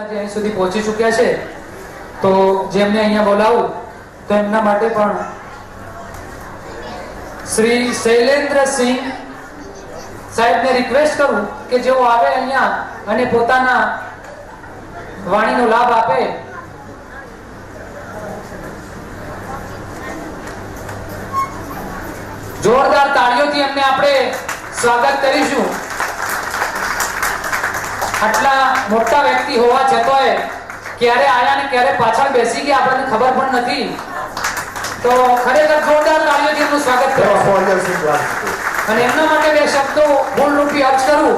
માતાજી અહીં સુધી પહોંચી ચૂક્યા છે, તો જેમને અહીંયા બોલાવું તો એમના માટે પણ શ્રી શૈલેન્દ્રસિંહ સાહેબને રિક્વેસ્ટ કરું કે જેઓ આવે અહીંયા અને પોતાના વાણીનો લાભ આપે. જોરદાર તાળીઓથી એમને આપણે સ્વાગત કરીશું. આટલા મોટા વ્યક્તિ હોવા છતાંય ક્યારે આયા ને ક્યારે પાછળ બેસી ગયા આપણને ખબર પણ નથી. તો ખરેખર જોરદાર તાળીઓથી એમનું સ્વાગત કરો. અને એમના માટે બે શબ્દો મૂળરૂપી અર્થ કરું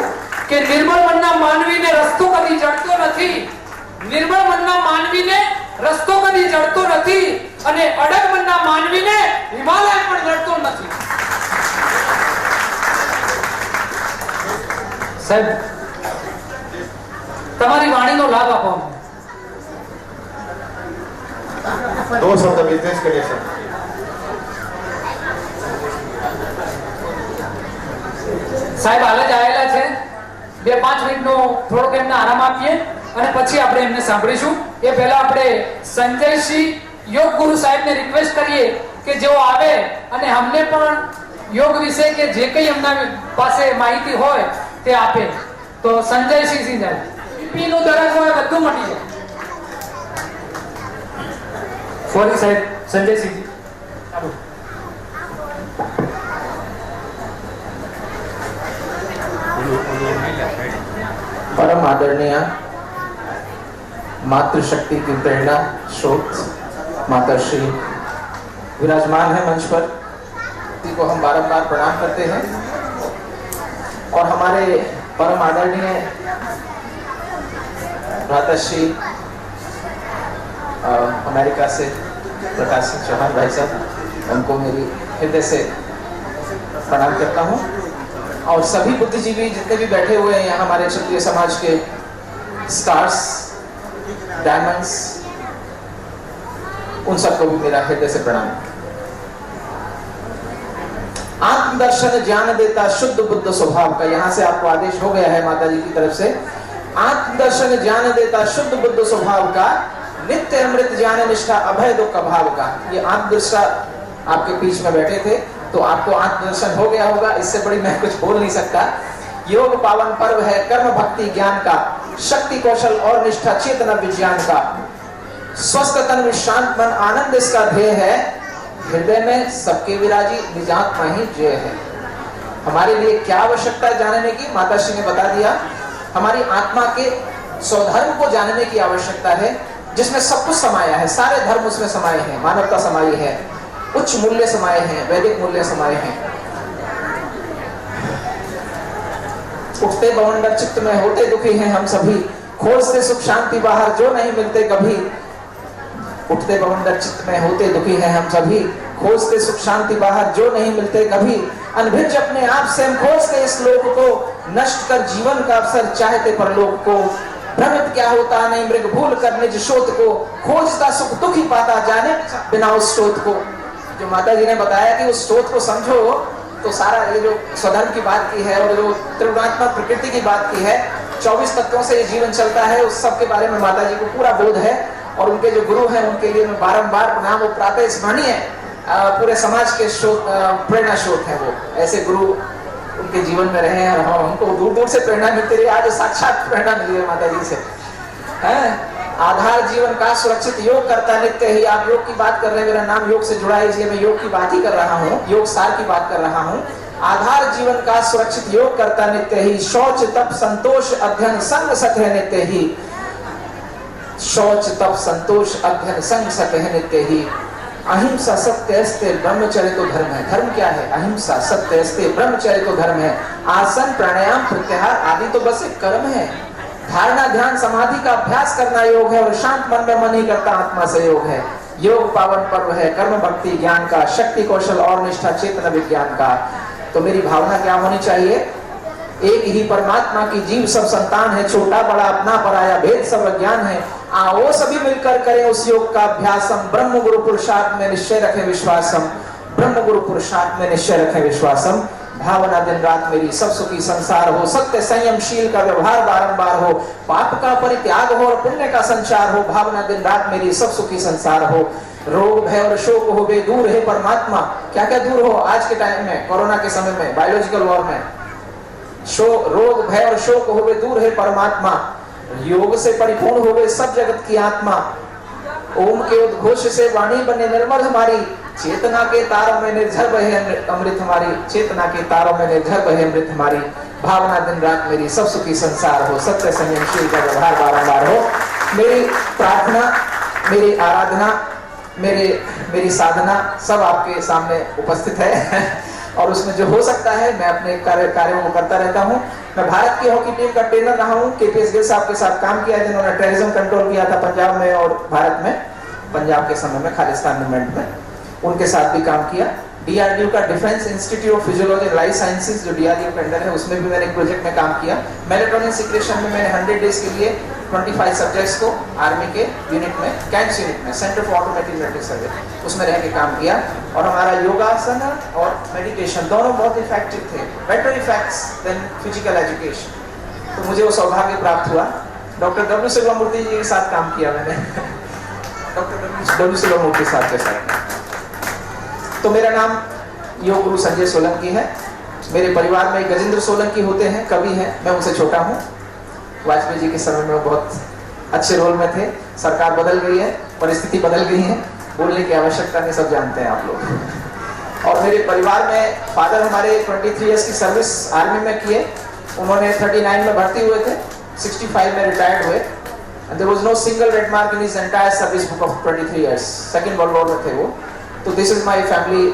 કે નિર્મળ મનના માનવીને રસ્તો કદી જડતો નથી. નિર્મળ મનના માનવીને રસ્તો કદી જડતો નથી અને અડગ મનના માનવીને હિમાલય પણ જડતો નથી. સાહેબ તમારી વાણીનો લાભ આપો. दो शब्द बिजनेस के लिए सर. સાહેબ હાલ જ આવેલા છે. 2-5 મિનિટનો થોડોક એમને આરામ આપીએ અને પછી આપણે એમને સાંભળીશું. એ પહેલા આપણે સંજયસિંહ યોગ ગુરુ સાહેબને રિક્વેસ્ટ કરીએ કે જેઓ આવે અને અમને પણ યોગ વિશે કે જે કંઈ એમના પાસે માહિતી હોય તે આપે. તો સંજયસિંહ સાહેબ, બીપી નું દરજ હોય બધું મટી જાય. સોરી સાહેબ, સંજયસિંહ परम आदरणीय मातृशक्ति की प्रेरणा स्रोत माताश्री विराजमान है मंच पर, को हम बारंबार प्रणाम करते हैं. और हमारे परम आदरणीय भ्राताश्री अमेरिका से प्रकाश सिंह चौहान भाई साहब, उनको मेरी हृदय से प्रणाम करता हूँ. और सभी बुद्धिजीवी जितने भी बैठे हुए हैं यहाँ, हमारे क्षत्रिय समाज के स्टार्स, डायमंड्स, उन सबको भी मेरा हृदय से प्रणाम. आत्मदर्शन ज्ञान देता शुद्ध बुद्ध स्वभाव का, यहाँ से आपको आदेश हो गया है माता जी की तरफ से. आत्मदर्शन ज्ञान देता शुद्ध बुद्ध स्वभाव का, नित्य अमृत ज्ञान निष्ठा अभय दुख भाव का. ये आत्मदृष्टा आपके बीच में बैठे थे तो आपको आत्मदर्शन हो गया होगा. इससे बड़ी मैं कुछ बोल नहीं सकता. योग पावन पर्व है कर्म भक्ति ज्ञान का, शक्ति कौशल और निष्ठा चेतना विज्ञान का. स्वस्थ तन विश्रांत मन आनंद इसका ध्येय है. हृदय में सबके विराजी निजात्मा ही जय है. हमारे लिए क्या आवश्यकता है जानने की, माताश्री ने बता दिया. हमारी आत्मा के स्वधर्म को जानने की आवश्यकता है, जिसमें सब कुछ समाया है. सारे धर्म उसमें समाये हैं. मानवता समाई है, उच्च मूल्य समाये हैं, वैदिक मूल्य समाये हैं. उठते बवंडर चित्त में होते दुखी हैं हम सभी, खोजते सुख शांति बाहर जो नहीं मिलते कभी. उठते बवंडर चित्त में होते दुखी हैं हम सभी, खोजते सुख शांति बाहर जो नहीं मिलते कभी. अनभिज अपने आप से हम खोजते इस लोक को, नष्ट कर जीवन का अवसर चाहते परलोक को. भ्रमित क्या होता नहीं मृग भूल कर निज शोध को, खोजता सुख दुख ही पाता जाने बिना उस स्रोत को. जो माता जी ने बताया कि उस स्रोत को समझो, तो सारा ये जो स्वधर्म की बात की है और जो त्रिगुणात्मक प्रकृति की बात की है, 24 तत्वों से ये जीवन चलता है, उस सब के बारे में माता जी को पूरा बोध है. और उनके जो गुरु हैं उनके लिए मैं बारंबार प्रणाम. वो प्रातः स्मरणीय पूरे समाज के प्रेरणा स्रोत है. वो ऐसे गुरु उनके जीवन में रहे हैं. हमको दूर दूर से प्रेरणा मिलती रही, आज साक्षात प्रेरणा मिली है माता जी से. आधार जीवन का सुरक्षित योग करता नित्य ही. आप योग की बात कर रहे हैं, मेरा नाम योग से जुड़ा है इसलिए मैं योग की बात ही कर रहा हूँ, योग सार की बात कर रहा हूँ. आधार जीवन का सुरक्षित योग करता नित्य ही, शौच तप संतोष अध्ययन संग सत्य नित्य ही. शौच तप संतोष अध्ययन संग सत्य नित्य ही. अहिंसा सत्य अस्ते ब्रह्मचर्य तो धर्म है. धर्म क्या है? अहिंसा सत्य अस्ते ब्रह्मचर्य तो धर्म है. आसन प्राणायाम प्रत्याहार आदि तो बस एक कर्म है. धारणा ध्यान समाधि का अभ्यास करना योग है और शांत मन में मन ही करता आत्मा से योग है. योग पावन पर्व है कर्म भक्ति ज्ञान का, शक्ति कौशल और निष्ठा चेतना विज्ञान का. तो मेरी भावना क्या होनी चाहिए? एक ही परमात्मा की जीव सब संतान है, छोटा बड़ा अपना पराया भेद सब अज्ञान है. आओ सभी मिलकर करें उस योग का अभ्यास. हम ब्रह्म गुरु पुरुषार्थ में निश्चय रखें विश्वास. हम ब्रह्म गुरु पुरुषार्थ में निश्चय रखें विश्वास. हम भावना दिन रात मेरी सब सुखी संसार हो, सत्य संयमशील का व्यवहार बारंबार हो, पाप का परित्याग हो और पुण्य का संचार हो, भावना दिन रात मेरी सब सुखी संसार हो, रोग भय और शोक हो बे दूर है परमात्मा। क्या क्या दूर हो आज के टाइम में, कोरोना के समय में, बायोलॉजिकल वॉर में, रोग भय और शोक हो बे दूर है परमात्मा, योग से परिपूर्ण हो गए सब जगत की आत्मा, ओम के उद्घोष से वाणी बने निर्मल हमारी, चेतना के तारों में निर्झर बहे अमृत हमारी, चेतना के तारों में निर्झर बहे अमृत हमारी, भावना दिन रात मेरी सब सुखी संसार हो, सत्य संयमशील का व्यवहार बारंबार हो। मेरी प्रार्थना, मेरी आराधना, मेरी साधना सब आपके सामने उपस्थित है और उसमें जो हो सकता है मैं अपने कार्यों को करता रहता हूँ। मैं भारत की हॉकी टीम का ट्रेनर रहा हूँ, केपीएस गिल साहब के साथ काम किया जिन्होंने टेररिज्म कंट्रोल किया था पंजाब में और भारत में, पंजाब के समय में खालिस्तान मूवमेंट में, उनके साथ भी काम किया। डीआरडीओ का defence institute of physiology and life sciences जो डीआरडीओ के अंडर है, उसमें भी मैंने एक प्रोजेक्ट में काम किया। मेलेटोनिन सिक्रेशन में मैंने 100 डेज के लिए 25 सब्जेक्ट्स को आर्मी के यूनिट में, कैंप्स यूनिट में, centre for automatic military service, उसमें रह के काम किया। और हमारा योगासन और मेडिटेशन दोनों बहुत इफेक्टिव थे, better effects than physical education. तो मुझे वो सौभाग्य प्राप्त हुआ। डॉक्टर डब्ल्यू शिवमूर्ति जी के साथ काम किया मैंने डॉक्टर डब्ल्यू शिवमूर्ति साहब के साथ। तो मेरा नाम योग गुरु संजय सोलंकी है। मेरे परिवार में गजेंद्र सोलंकी होते हैं, कवि हैं, मैं उनसे छोटा हूँ। वाजपेयी जी के समय में वो बहुत अच्छे रोल में थे। सरकार बदल गई है, परिस्थिति बदल गई है, बोलने की आवश्यकता नहीं, सब जानते हैं आप लोग। और मेरे परिवार में फादर हमारे 23 इयर्स की सर्विस आर्मी में किए। उन्होंने 39 में भर्ती हुए थे, 65 में रिटायर्ड हुए। There was no single red mark in his entire service book of 23 years. Second world war में थे वो। तो this is my family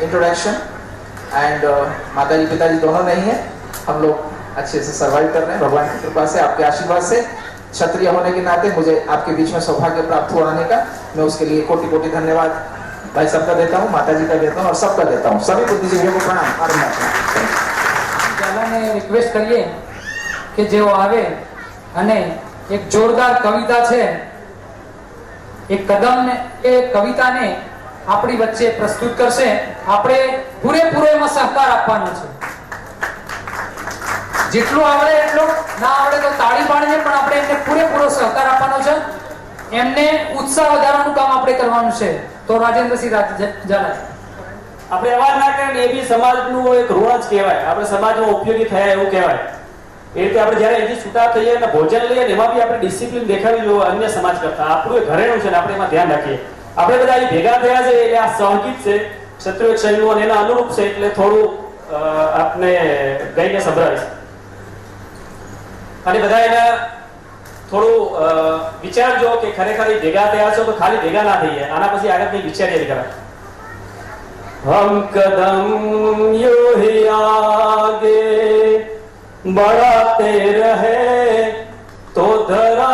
introduction and माता जी पिताजी दोनों नहीं है, हम लोग अच्छे से सर्वाइव कर रहे हैं भगवान की कृपा से, आपके आशीर्वाद से। क्षत्रिय होने के नाते मुझे आपके बीच में सौभाग्य प्राप्त हुआ आने का, मैं उसके लिए कोटि कोटि धन्यवाद भाई सबका देता हूँ, माता जी का देता हूँ और सबका देता हूँ। सभी बुद्धिजीवियों को प्रणाम। ने रिक्वेस्ट करिए कि जो आवे અને એક જોરદાર કવિતા છે, એક કદમ ને એ કવિતાને આપણી વચ્ચે પ્રસ્તુત કરશે। આપણે પૂરેપૂરો એમાં સહકાર આપવાનો છે, જેટલું આવડે એટલું, ના આવડે તો તાળી પાડીને પણ આપણે એમને પૂરેપૂરો સહકાર આપવાનો છે। એમને ઉત્સાહ વધારવાનું કામ આપણે કરવાનું છે। તો રાજેન્દ્રસિંહ ઝાલા આપણે અવાજ ના કરીએ એ બી સમાજનું એક ઋણ જ કહેવાય, આપણે સમાજમાં ઉપયોગી થયા એવું કહેવાય। એ રીતે આપણે જ્યારે અહીંથી છૂટા થઈએ અને ભોજન લઈએ ને એમાં બી આપણે ડિસિપ્લિન દેખાવી જોઈએ અન્ય સમાજ કરતા। આપણું એ ઘરેણું છે ને આપણે એમાં ધ્યાન રાખીએ। આપણે બધા અહીં ભેગા થયા છે એટલે આ સહગીત છે, ક્ષત્રિય શૈલીઓ અને એના અનુરૂપ છે, એટલે થોડું આપને ગાઈને સંભળાવીશ અને બધા એના થોડું વિચારજો કે ખરેખર એ ભેગા થયા છો તો ખાલી ભેગા ના થઈએ, આના પછી આગળ કંઈ વિચારીએ કરાય। हम कदम यूं ही आगे बढ़ाते रहे तो धरा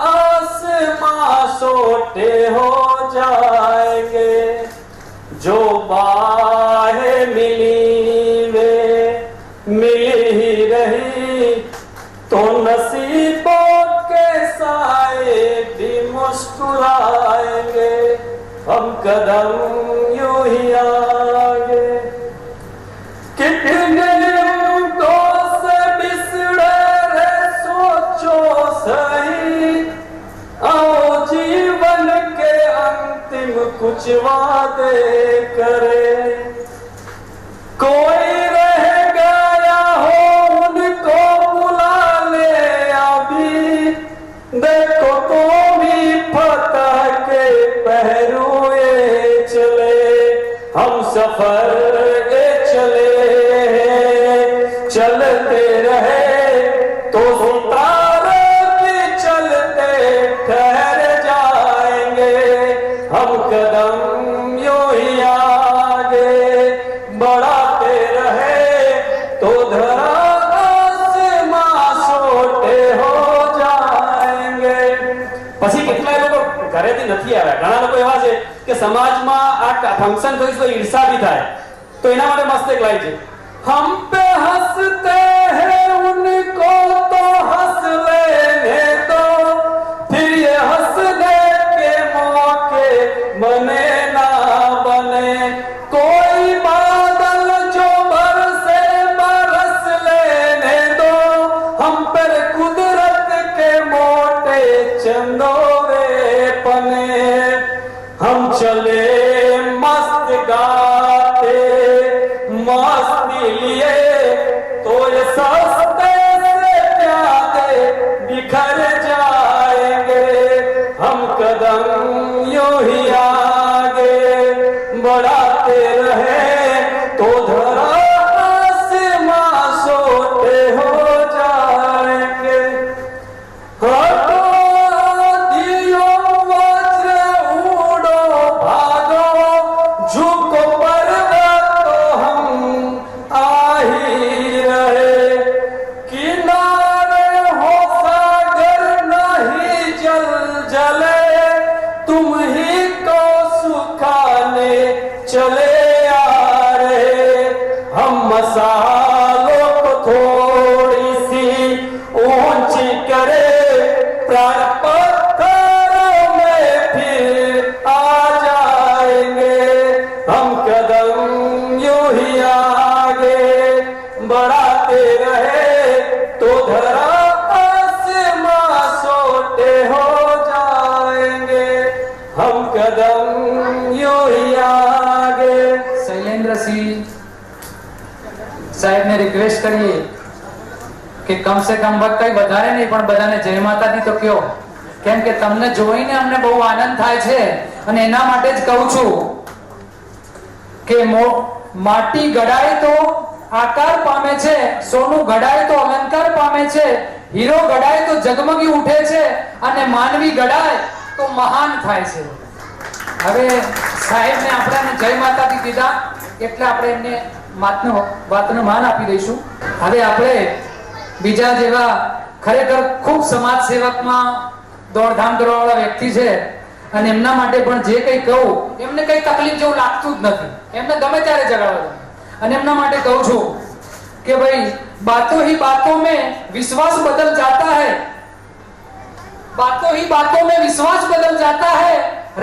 आसमां सोटे हो जाएंगे। जो बाहें मिली वे मिल ही रही तो नसीबों के साए भी मुस्कुराएंगे। हम कदम यूं ही आगे कितने दोस्त बिसरे रे सोचो सही, आओ जीवन के अंतिम कुछ वादे करे। कोई रह गया हो उनको बुला ले अभी, देखो तो भी फतह के पहरुए चले। हम सफर चलते रहे तो सितारे भी चलते ठहर जाएंगे। हम कदम यूं ही आगे बढ़ाते रहे तो धरा आसमां सोटे हो जाएंगे। પછી કેટલા લોકો ઘરેથી નથી આવ્યા, ઘણા લોકો એવા છે કે સમાજમાં આ ફંક્શન થયું તો ઈર્ષા भी થાય, તો એના માટે મસ્ત એક લાઈન છે, हम पे हंसते हैं उनको तो हंस लेने दो, फिर ये हंसने के मौके बने ना बने। कोई बादल जो भर चंदोरे पने हम चले मस्त गाते मस्ती लिए तो ये सस्ते से प्यादे बिखर जाएंगे हम कदम यूं ही आगे बढ़ाते रहे तो धरा आसमां सोते हो जाएंगे हटो दियो वज्र उड़ो भागो झुको पर्वत तो हम आ ही रहे किनारे हो सागर नहीं जल जले तुम ही को सुखाने चले आ रहे हम मसालों को थोड़ी सी ऊंची करे प्राण पत्थरों में फिर आ जाएंगे हम कदम यूं ही आगे बढ़ाते रहे तो धरा आसमां सोते हो जाएंगे हम कदम यूं ही आगे શૈલેન્દ્રસિંહ સાહેબને રિક્વેસ્ટ કરીએ કે કમ સે કમ કઈ વધારે નહીં પણ બધાને જય માતાજી તો કયો, કેમ કે તમને જોઈને અમને બહુ આનંદ થાય છે અને એના માટે જ કહું છું કે માટી ગડાય તો આકાર પામે છે, સોનું ગડાય તો અલંકાર પામે છે, હીરો ગડાય તો જગમગી ઉઠે છે અને માનવી ગડાય તો મહાન થાય છે. હવે સાહેબને આપણે જય માતાજી દીધા એટલે આપણે એમને વાતનું માન આપી દઈશું. હવે આપણે બીજા જેવા ખરેખર ખૂબ સમાજ સેવકમાં દોડધામ કરવાવાળા વ્યક્તિ છે અને એમના માટે પણ જે કંઈ કહું એમને કંઈ તકલીફ જેવું લાગતું જ નથી, એમને ગમે ત્યારે જગાડવા અને એમના માટે કહું છું કે ભાઈ બાતों ही बातों में विश्वास बदल जाता है, बातों ही बातों में विश्वास बदल जाता है,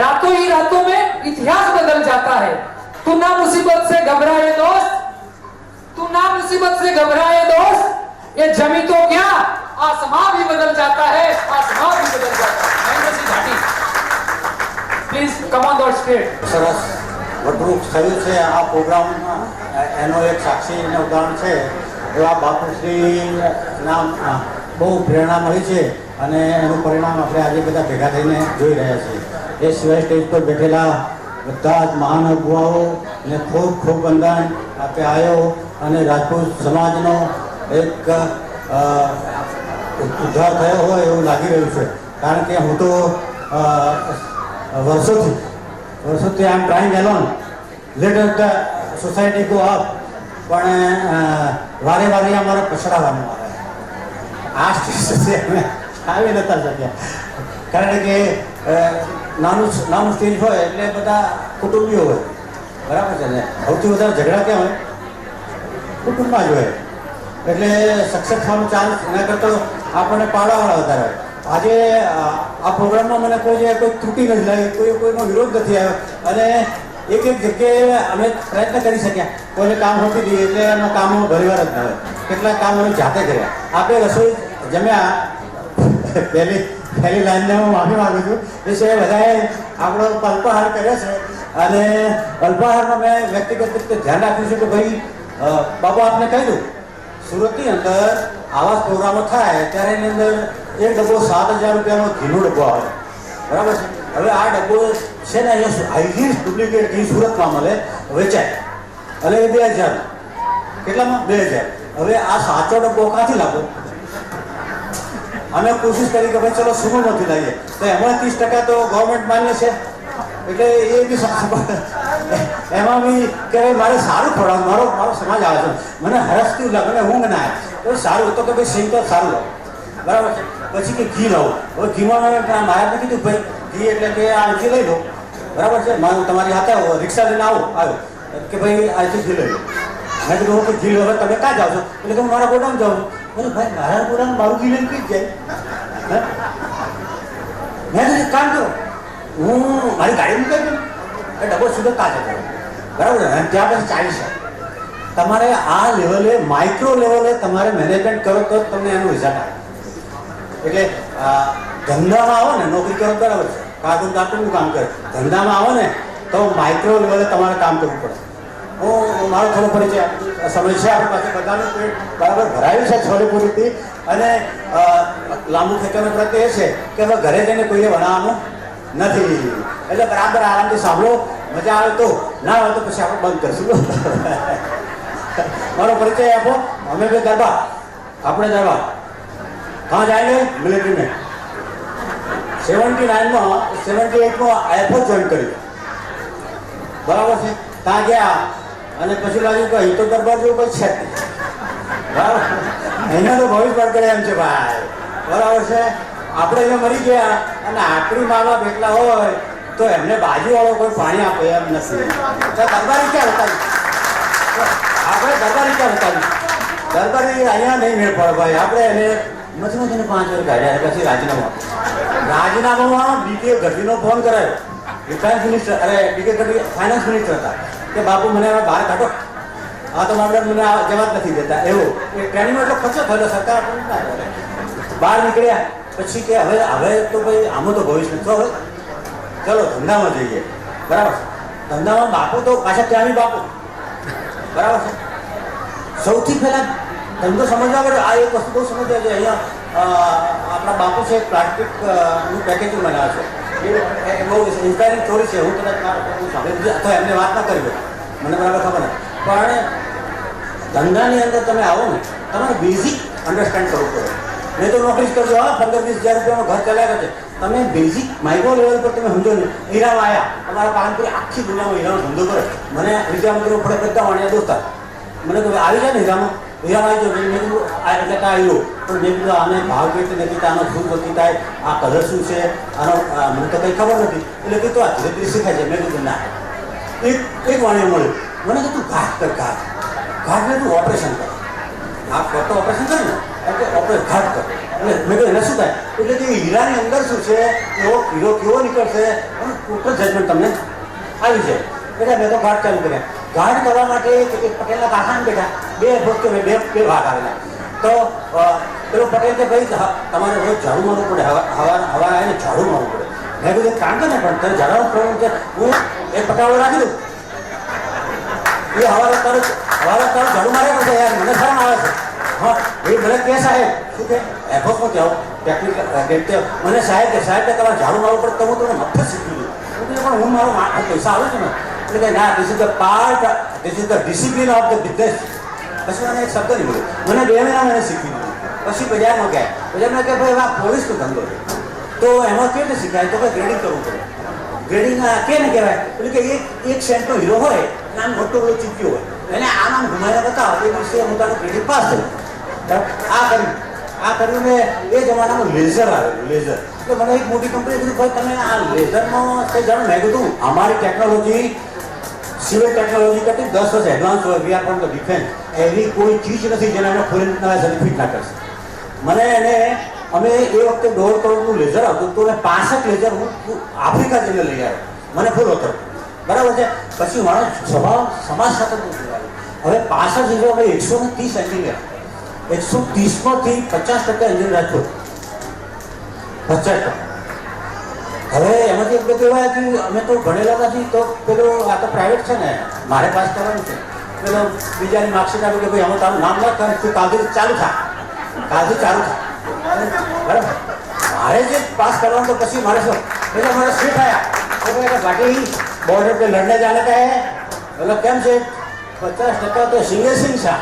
रातों ही रातों में इतिहास बदल जाता है. तू ना मुसीबत से घबराए दोस्त, तू ना मुसीबत से घबराए दोस्त, ये जमी तो क्या आसमां भी बदल जाता है, आसमां भी बदल जाता है. महेंद्र सिंह घाटी please come on the stage. સરસ વધુ થયું છે આ પ્રોગ્રામમાં, એનો એક સાક્ષી અને ઉદાહરણ છે એવા બાપુશ્રીના બહુ પ્રેરણા મળી છે અને એનું પરિણામ આપણે આજે બધા ભેગા થઈને જોઈ રહ્યા છીએ. એ સિવાય સ્ટેજ પર બેઠેલા બધા જ મહાનુભાવોને ખૂબ ખૂબ વંદન આપે આવ્યો અને રાજપૂત સમાજનો એક ઉદ્ધાર થયો હોય એવું લાગી રહ્યું છે, કારણ કે હું તો વર્ષોથી I am trying alone let the society go up, પણ વારે વારે અમારે પછડાવવાનું આવે. આ સ્ટેજ સુધી અમે આવી નતા શક્યા, કારણ કે નાનું સ્ટેજ હોય એટલે બધા કુટુંબીઓ હોય, બરાબર છે ને. સૌથી વધારે ઝઘડા ક્યાં હોય? કુટુંબમાં જ હોય. એટલે સક્સેસ થવાનો ચાન્સ એના કરતાં આપણને પાડવાવાળા વધારે હોય. આજે આ પ્રોગ્રામમાં મને કોઈ ત્રુટિ નથી લાગી, કોઈનો વિરોધ નથી આવ્યો અને એક જગ્યાએ અમે પ્રયત્ન કરી શક્યા. કોઈને કામ સોંપી દઈએ એટલે એમાં કામો ભરીવાર જ ના હોય. કેટલાક કામ અમે જાતે કર્યા. આપણે રસોઈ જમ્યા પહેલી લાઈનને હું માફી માગું છું. એ સિવાય બધાએ આપણો અલ્પાહાર કર્યો છે અને અલ્પાહારમાં મેં વ્યક્તિગત રીતે ધ્યાન રાખ્યું છે કે ભાઈ બાબા આપને કહી દઉં, સુરતની અંદર આવા પ્રોગ્રામો થાય ત્યારે એની અંદર એક ડબ્બો 7,000 રૂપિયાનો ઘીનો ડબ્બો આવે, બરાબર છે. હવે આ ડબ્બો છે ને અહીંયા હાઈલી ડુપ્લિકેટ ઘી સુરતમાં મળે, વેચાય અને એ 2,000 કેટલામાં 2,000. હવે આ સાચો ડબ્બો ક્યાંથી લાવો? અમે કોશિશ કરી કે ભાઈ ચલો સુરતમાંથી લાવીએ, તો એમાં 30% તો ગવર્મેન્ટ માન્ય છે, એટલે એ બી એમાં બી કે ભાઈ મારે સારું ખવડાવવું, મારો સમાજ આવે છે, મને હરસતું લાગે, મને ઊંઘ ના આવે તો સારું, તો કે ભાઈ સિંગ તો સારું લાવો, બરાબર છે. પછી કે ઘી લાવો. હવે ઘીમાં મારે કીધું ભાઈ ઘી એટલે કે અહીંથી લઈ લો, બરાબર છે. તમારી હાથે રિક્ષા લઈને આવ્યો કે ભાઈ અહીંથી ઘી લઈ લો. મેં કીધું કે ઘી હવે તમે ક્યાં જાઓ છો? એટલે કે હું મારા ગોડાઉન જાઉં છું. બોલે ભાઈ મારા ગોડાઉન મારું ઘી લઈને કઈ જાય? મેં કીધું કામ કરો, હું મારી ગાડી મૂકી દઉં, એ ડબ્બો સુરત કાચે કરો, બરાબર છે. અને ત્યાં પછી 40. તમારે આ લેવલે માઇક્રો લેવલે તમારે મેનેજમેન્ટ કરો તો તમને એનું રિઝલ્ટ આવે. એટલે ધંધામાં આવો ને, નોકરી કરો બરાબર છે, કાર્ટૂનનું કામ કરે, ધંધામાં આવો ને તો માઇક્રો લેવલે તમારે કામ કરવું પડે. હું મારો થોડો પરિચય સમય છે આપણી પાસે, બધાનું પેટ બરાબર ભરાયું છે છોલેપુરીથી. અને લાંબુ ખેંચવાનો પ્રયત્ન એ છે કે હવે ઘરે જઈને કોઈને ભણાવવાનું નથી, એટલે બરાબર આરામથી સાંભળો, મજા આવે તો, ના આવે તો પછી આપણે બંધ કરીશું. મારો પરિચય આપો. અમે બે ગરબા, આપણે ગરબા कहाँ जाएंगे मिलिट्री में 79 में 78 में एयरफोर्स ज्वाइन કર્યું બરાબર છે. ત્યાં ગયા અને પછી લાગ્યું કે અહીં તો દરબાર જેવું કંઈ છે બરાબર, એના તો ભવિષ્ય પર કરે એમ છે ભાઈ, બરાબર છે. આપણે અહીંયા મરી ગયા અને આપણી મા બાપ એટલા હોય તો એમને બાજુવાળો કોઈ પાણી આપે એમ નથી. દરબારી ક્યાં હતા આપણે, દરબારી ક્યાં હતા, દરબારી અહીંયા નહીં મેળ પડે ભાઈ. આપણે એને નથી 5 વાર કાઢ્યા, પછી રાજીનામામાં ડીકે ગઢવીનો ફોન કરાયો, ડિફેન્સ મિનિસ્ટર, અરે ડીકે ગઢવી ફાઇનાન્સ મિનિસ્ટર હતા, કે બાપુ મને હવે બહાર કાઢો, આ તો મામલા મને જવાબ નથી દેતા. એવું એ ટ્રેનિંગનો એટલો ખર્ચો થયેલો, સરકાર બહાર નીકળ્યા પછી કે હવે તો ભાઈ આમાં તો ભવિષ્ય તો હવે ચલો ધંધામાં જઈએ. બરાબર, ધંધામાં બાપુ તો પાછા ત્યાંની બાપુ, બરાબર છે. સૌથી પહેલા ધંધો સમજવા પડે. આ એક વસ્તુ બહુ સમજવા છે. અહીંયા આપણા બાપુ છે, પ્લાસ્ટિકનું પેકેજિંગ બનાવે છે, એ બહુ ઇન્સ્પાયરિંગ સ્ટોરી છે. હું કદાચ સાંભળી તો એમને વાત ના કરી હોય, મને બરાબર ખબર નથી. પણ ધંધાની અંદર તમે આવો ને, તમારે બેઝિક અન્ડરસ્ટેન્ડ કરવું પડે. નહીં તો નોકરી જ કરજો, 15-20 હજાર રૂપિયાનું ઘર ચલાવ્યા છે. તમે બેઝિક માઇક્રો લેવલ પર તમે સમજો ને. હીરામાં આવ્યા, અમારા પાલનપુરી આખી દુનિયામાં હીરાનો ધંધો કરે. મને હીરામાં કરવું પડે, બધા વાણિયા દોસ્તા મને તો આવી જાય ને હીરામાં, હીરામાં આવી જાય. મેં કીધું એટલે કાં આવ્યો, પણ મેં કીધું આને ભાવ કેવી રીતે નથી, આનો શું વસ્તુ થાય, આ કલર શું છે, આનો મને તો કંઈ ખબર નથી. એટલે કીધું આ ધીરે ધીરે શીખાય છે. મેં કીધું ના, એક વાણિયો મળ્યો, મને કીધું ઘાટ કર, ઘાટને તું ઓપરેશન કર, આ કરતો ઓપરેશન કરે ને એટલે ઘાટ કર. એટલે મેં કહ્યું એને શું થાય, એટલે કે હીરાની અંદર શું છે, એવો હીરો કેવો નીકળશે, ટોટલ જજમેન્ટ તમને આવી જાય. એટલે મેં તો ઘાટ ચાલુ કર્યા. ઘાટ કરવા માટે પટેલના કારખાને બેઠા, બે વસ્તુ બે ભાગ આવેલા. તો પેલો પટેલ કે ભાઈ તમારે રોજ ઝાડુ મારવું પડે, હવા આવીને ઝાડુ મારવું પડે. મેં કીધું કામ કરે ને, પણ તને ઝાડવાનું પ્રોબ્લેમ છે, હું એક પટાવડો રાખી દઉં, એ હવારે તારું ઝાડુ મારે પડશે યાર, મને શરમ આવે છે. હા એ ભલે કે સાહેબ શું કે એફોસમાં જાઓ ટેકનિકલ મને સાહેબ કે તમારે ઝાડુ મારવું પડે તો હું તમને મફત શીખવી દઉં. પણ હું મારો પૈસા આવે છે ને, એટલે કે ના, this is the part, this is the discipline of the business. પછી મને એક શબ્દ નહીં મળ્યો, મને 2 મહિના મને શીખવી દીધું. પછી બજારમાં ગયા, બજારમાં કે ભાઈ આ પોલીસનો ધંધો છે, તો એમાં કેવી રીતે શીખાય, તો ભાઈ ગ્રેડિંગ કરવું પડે. ગ્રેડિંગ કેને કહેવાય, એટલે કે એક સેન્ટનો હીરો હોય અને આમ મોટો બધો ચૂક્યો હોય, એને આમ ઘુમાઈને બતાવો, એ દિવસે હું તારું ગ્રેડિંગ પાસ થયું. આ કર્યું ને એ જમાનામાં લેઝર આવેલું, લેઝર. એટલે મને એક મોટી કંપની કીધું ભાઈ તમે આ લેઝરમાં કંઈ જાણો. મેં કીધું અમારી ટેકનોલોજી સિવિલ ટેકનોલોજી કરતી 10 વર્ષ એડવાન્સ હોય, we are from the defence. એવી કોઈ ચીજ નથી જેને અમે ફોરેનના સર્ટિફિકેટ ના કરશે. મને એને અમે એ વખતે 1.5 કરોડનું લેઝર આવતું, તો મેં 65 લેઝર હું આફ્રિકા જઈને લઈ આવ્યો, મને ફૂલ હતો, બરાબર છે. પછી મારો સ્વભાવ સમાજ સાથે હવે 65 લેઝર અમે 130 એન્જિનિયર, 130માંથી 50% એન્જિનિયર રાખ્યો, 50%. હવે એમાંથી એક કહેવાય કે અમે તો ભણેલા નથી, તો પેલો આ તો પ્રાઇવેટ છે ને, મારે પાસ કરવાનું છે. પેલો બીજાની માર્કશીટ આપી કે ભાઈ આમાં તારું નામ લખ, તું કાલથી ચાલુ થા, કાલથી ચાલુ થા, બરાબર. મારે જે પાસ કરવાનું તો પછી મારે શું, એટલે મારે સીટ આવ્યા તો બાકી બોર્ડર पे लड़ने जाने का है, बोलो કેમ છે, 50% તો સિંગે સિંગ છે.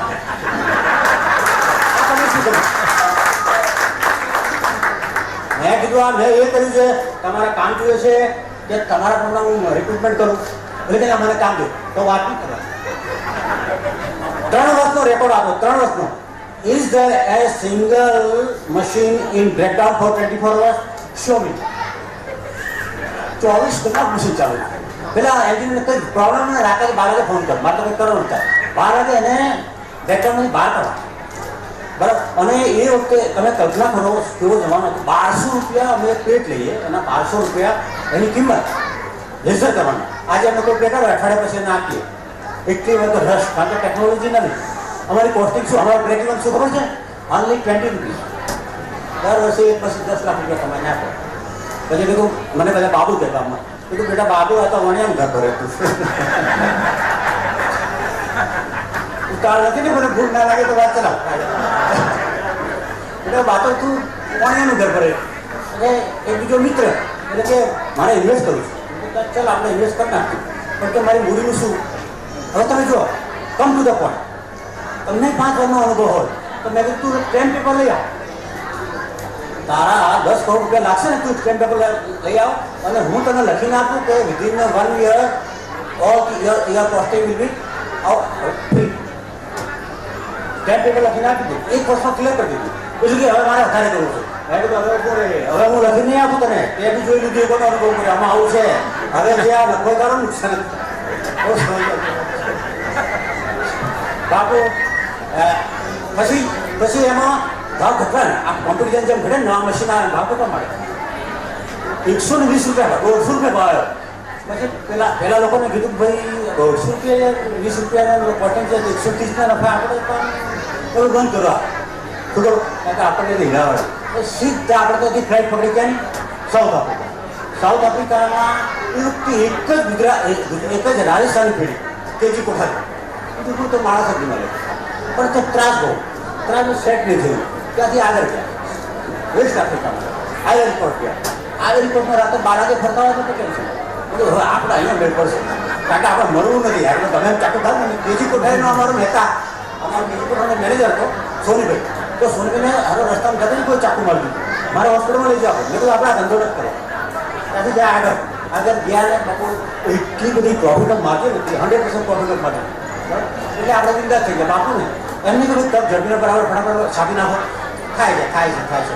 મેં કીધું આ મેં એ કર્યું છે, તમારે કામ જોયું છે કે તમારા પણ હું રિક્રુટમેન્ટ કરું, એટલે કે મને કામ દો, તો વાત નહીં કરવા. 3 વર્ષનો રેકોર્ડ આપો, 3 વર્ષનો. Is there a single machine in breakdown for 24 hours? Show me. 24 કલાક મશીન ચાલુ. પેલા એન્જિનિયર કંઈ પ્રોબ્લેમ ને રાતે 12 વાગે ફોન કર, મારે તો કંઈ કરવાનું થાય, 12 વાગે એને બ્રેકડાઉનમાંથી બહાર કરવા, બરાબર. અને એ વખતે તમે કલ્પના કરો કેવો જમાનો હતો. 1200 રૂપિયા અમે પ્લેટ લઈએ, એના 1200 રૂપિયા એની કિંમત લેઝર કરવાના. આજે અમે કોઈ પ્લેટ આવે અઠવાડિયા પછી એને આપીએ, એટલી વખત રશ, કારણ કે ટેકનોલોજી નથી. અમારી કોસ્ટિંગ શું, અમારું બ્રેક ઇવન શું ખબર છે, ઓનલી 20 રૂપીસ. દર વર્ષે એક પછી 10 લાખ રૂપિયા કમાઈને આપે. પછી કીધું મને બધા બાબુ કહેતા અમને કીધું બેટા બાબુ આ તો વણિયામ ઘર ભરે તું ઉતાર નથી ને મને ભૂલ ના લાગે તો વાત ચલાવ એટલે બાતો તું વણિયાનું ઘર ભરે. એટલે એક બીજો મિત્ર એટલે કે મારે ઇન્વેસ્ટ કરું છું. ચાલ આપણે ઇન્વેસ્ટ કરી નાખીએ પણ કે મારી મૂડીનું શું. હવે તમે જુઓ કમ ટુ ધ પોઈન્ટ. તમને 5 વર્ષનો અનુભવ હોય તો મેં કીધું તું સ્ટેમ્પ પેપર લઈ આવ. તારા 10 કરોડ રૂપિયા લાગશે ને તું સ્ટેમ્પ પેપર લઈ આવ અને હું તને લખીને આપું કે within 1 year all year costing will be free. Stamp paper લખીને આપી દઉં. 1 વર્ષમાં ક્લિયર કરી દીધું. બીજું કે હવે મારે વધારે કરવું છે. મેં કીધું હવે હું લખી નહીં આપું તને તે બી જોઈ લીધું કોનો અનુભવ કર્યો આમાં આવું છે હવે જે આ લખો કરો નુકસાન બાપુ. પછી એમાં ભાવ ઘટવા ને આ કોમ્પિટિશન જેમ ઘટે ને નવા મશીન આવે ભાવ ઘટવા મળે. 120 રૂપિયા 150 રૂપિયા ભાવ આવ્યો. પછી પેલા લોકોને કીધું કે ભાઈ 150 રૂપિયા 20 રૂપિયાના કોટન છે 130ના નફા આપણે એવું બંધ કરવા શું કરું કારણ કે આપણને હિલાવડે સીધા આપણે તો ફ્લાઇટ પકડી ગયા ને સાઉથ આફ્રિકા. સાઉથ આફ્રિકામાં એક જ રાજસ્થાની પેઢી તેજી કોઠારી બીજું તો માણસ જ મળે પણ તે ત્રાસ સેટ નહીં થયું. ત્યાંથી આગળ ગયા વેસ્ટ આફ્રિકામાં આયર્ન કોર્ટ ગયા. આયર્ન કોર્ટમાં રાતે 12 વાગે ફરતા હોય તો કેમ છે હવે આપણે અહીંયા મેળ પડશે કારણ કે આપણે મળવું નથી આપણે તમે ચાકુ થાવ ને. તેજી કોઠારીનો અમારો મહેતા અમારો તેજી કોઠારીનો મેનેજર હતો સોનીભાઈ. તો સોનીભાઈને હવે રસ્તામાં જતા કોઈ ચાકુ મારી દીધું મારે હોસ્પિટલમાં લઈ જાઓ. મેં કીધું આપણે આ ધંધો નથી કરો. ત્યાંથી ગયા આગળ ગયા ને બાપુ એટલી બધી પ્રોફિટ માર્જિન હતી 100% પ્રોફિટ માર્જિન. એટલે આપણે ચિંતા થઈ ગયા બાપુ ને એમને કીધું તબ ઝડપીને બરાબર ફટાફટ છાપી નાખો. ખાય છે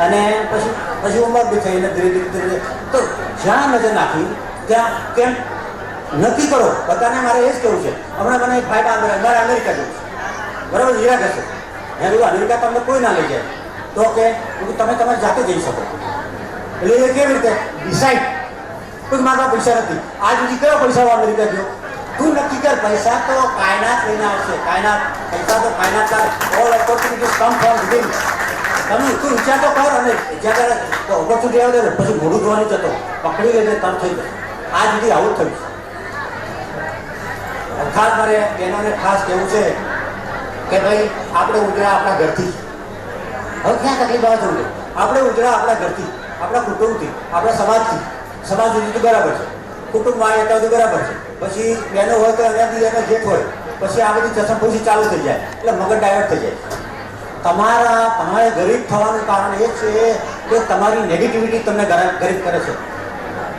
અને પછી ઉંમર બી થઈ અને ધીરે તો જ્યાં નજર નાખી ત્યાં કેમ નક્કી કરો. બધાને મારે એ જ કહેવું છે. હમણાં મને એક ફાયદા મારે અમેરિકા જવું છે બરાબર ઈરાક હશે. મેં કીધું અમેરિકા તમને કોઈ ના લઈ જાય તો કે તમે તમારી જાતે જઈ શકો. એટલે એ કેવી રીતે ડિસાઇડ કોઈ મારા પૈસા નથી આજ સુધી કયો પૈસા અમેરિકા ગયો તું નક્કી કર. પૈસા તો કાયનાત લઈને આવશે. પૈસા તો કાયનાત all opportunities come from within. તમે તું વિચાર તો કર અને જ્યાં ઓપોર્ચ્યુનિટી આવે ને પછી મોઢું જોવાની જતો પકડી લઈને તમ થઈ જાય. આજ સુધી આવું જ થયું છે. ખાસ મારે બહેનોને ખાસ કહેવું છે કે ભાઈ આપણે ઉજળા આપણા ઘરથી હવે ક્યાં તકલીફ આવે છે. આપણે ઉજળા આપણા ઘરથી આપણા કુટુંબથી આપણા સમાજથી સમાજ સુધી બરાબર છે. કુટુંબમાં આવે ત્યાં સુધી બરાબર છે. પછી બહેનો હોય તો અહીંયાથી એને જેઠ હોય પછી આ બધી ચસમપુસી ચાલુ થઈ જાય એટલે મગજ ડાયવર્ટ થઈ જાય. તમારે ગરીબ થવાનું કારણ એ છે કે તમારી નેગેટિવિટી તમને ગરીબ કરે છે.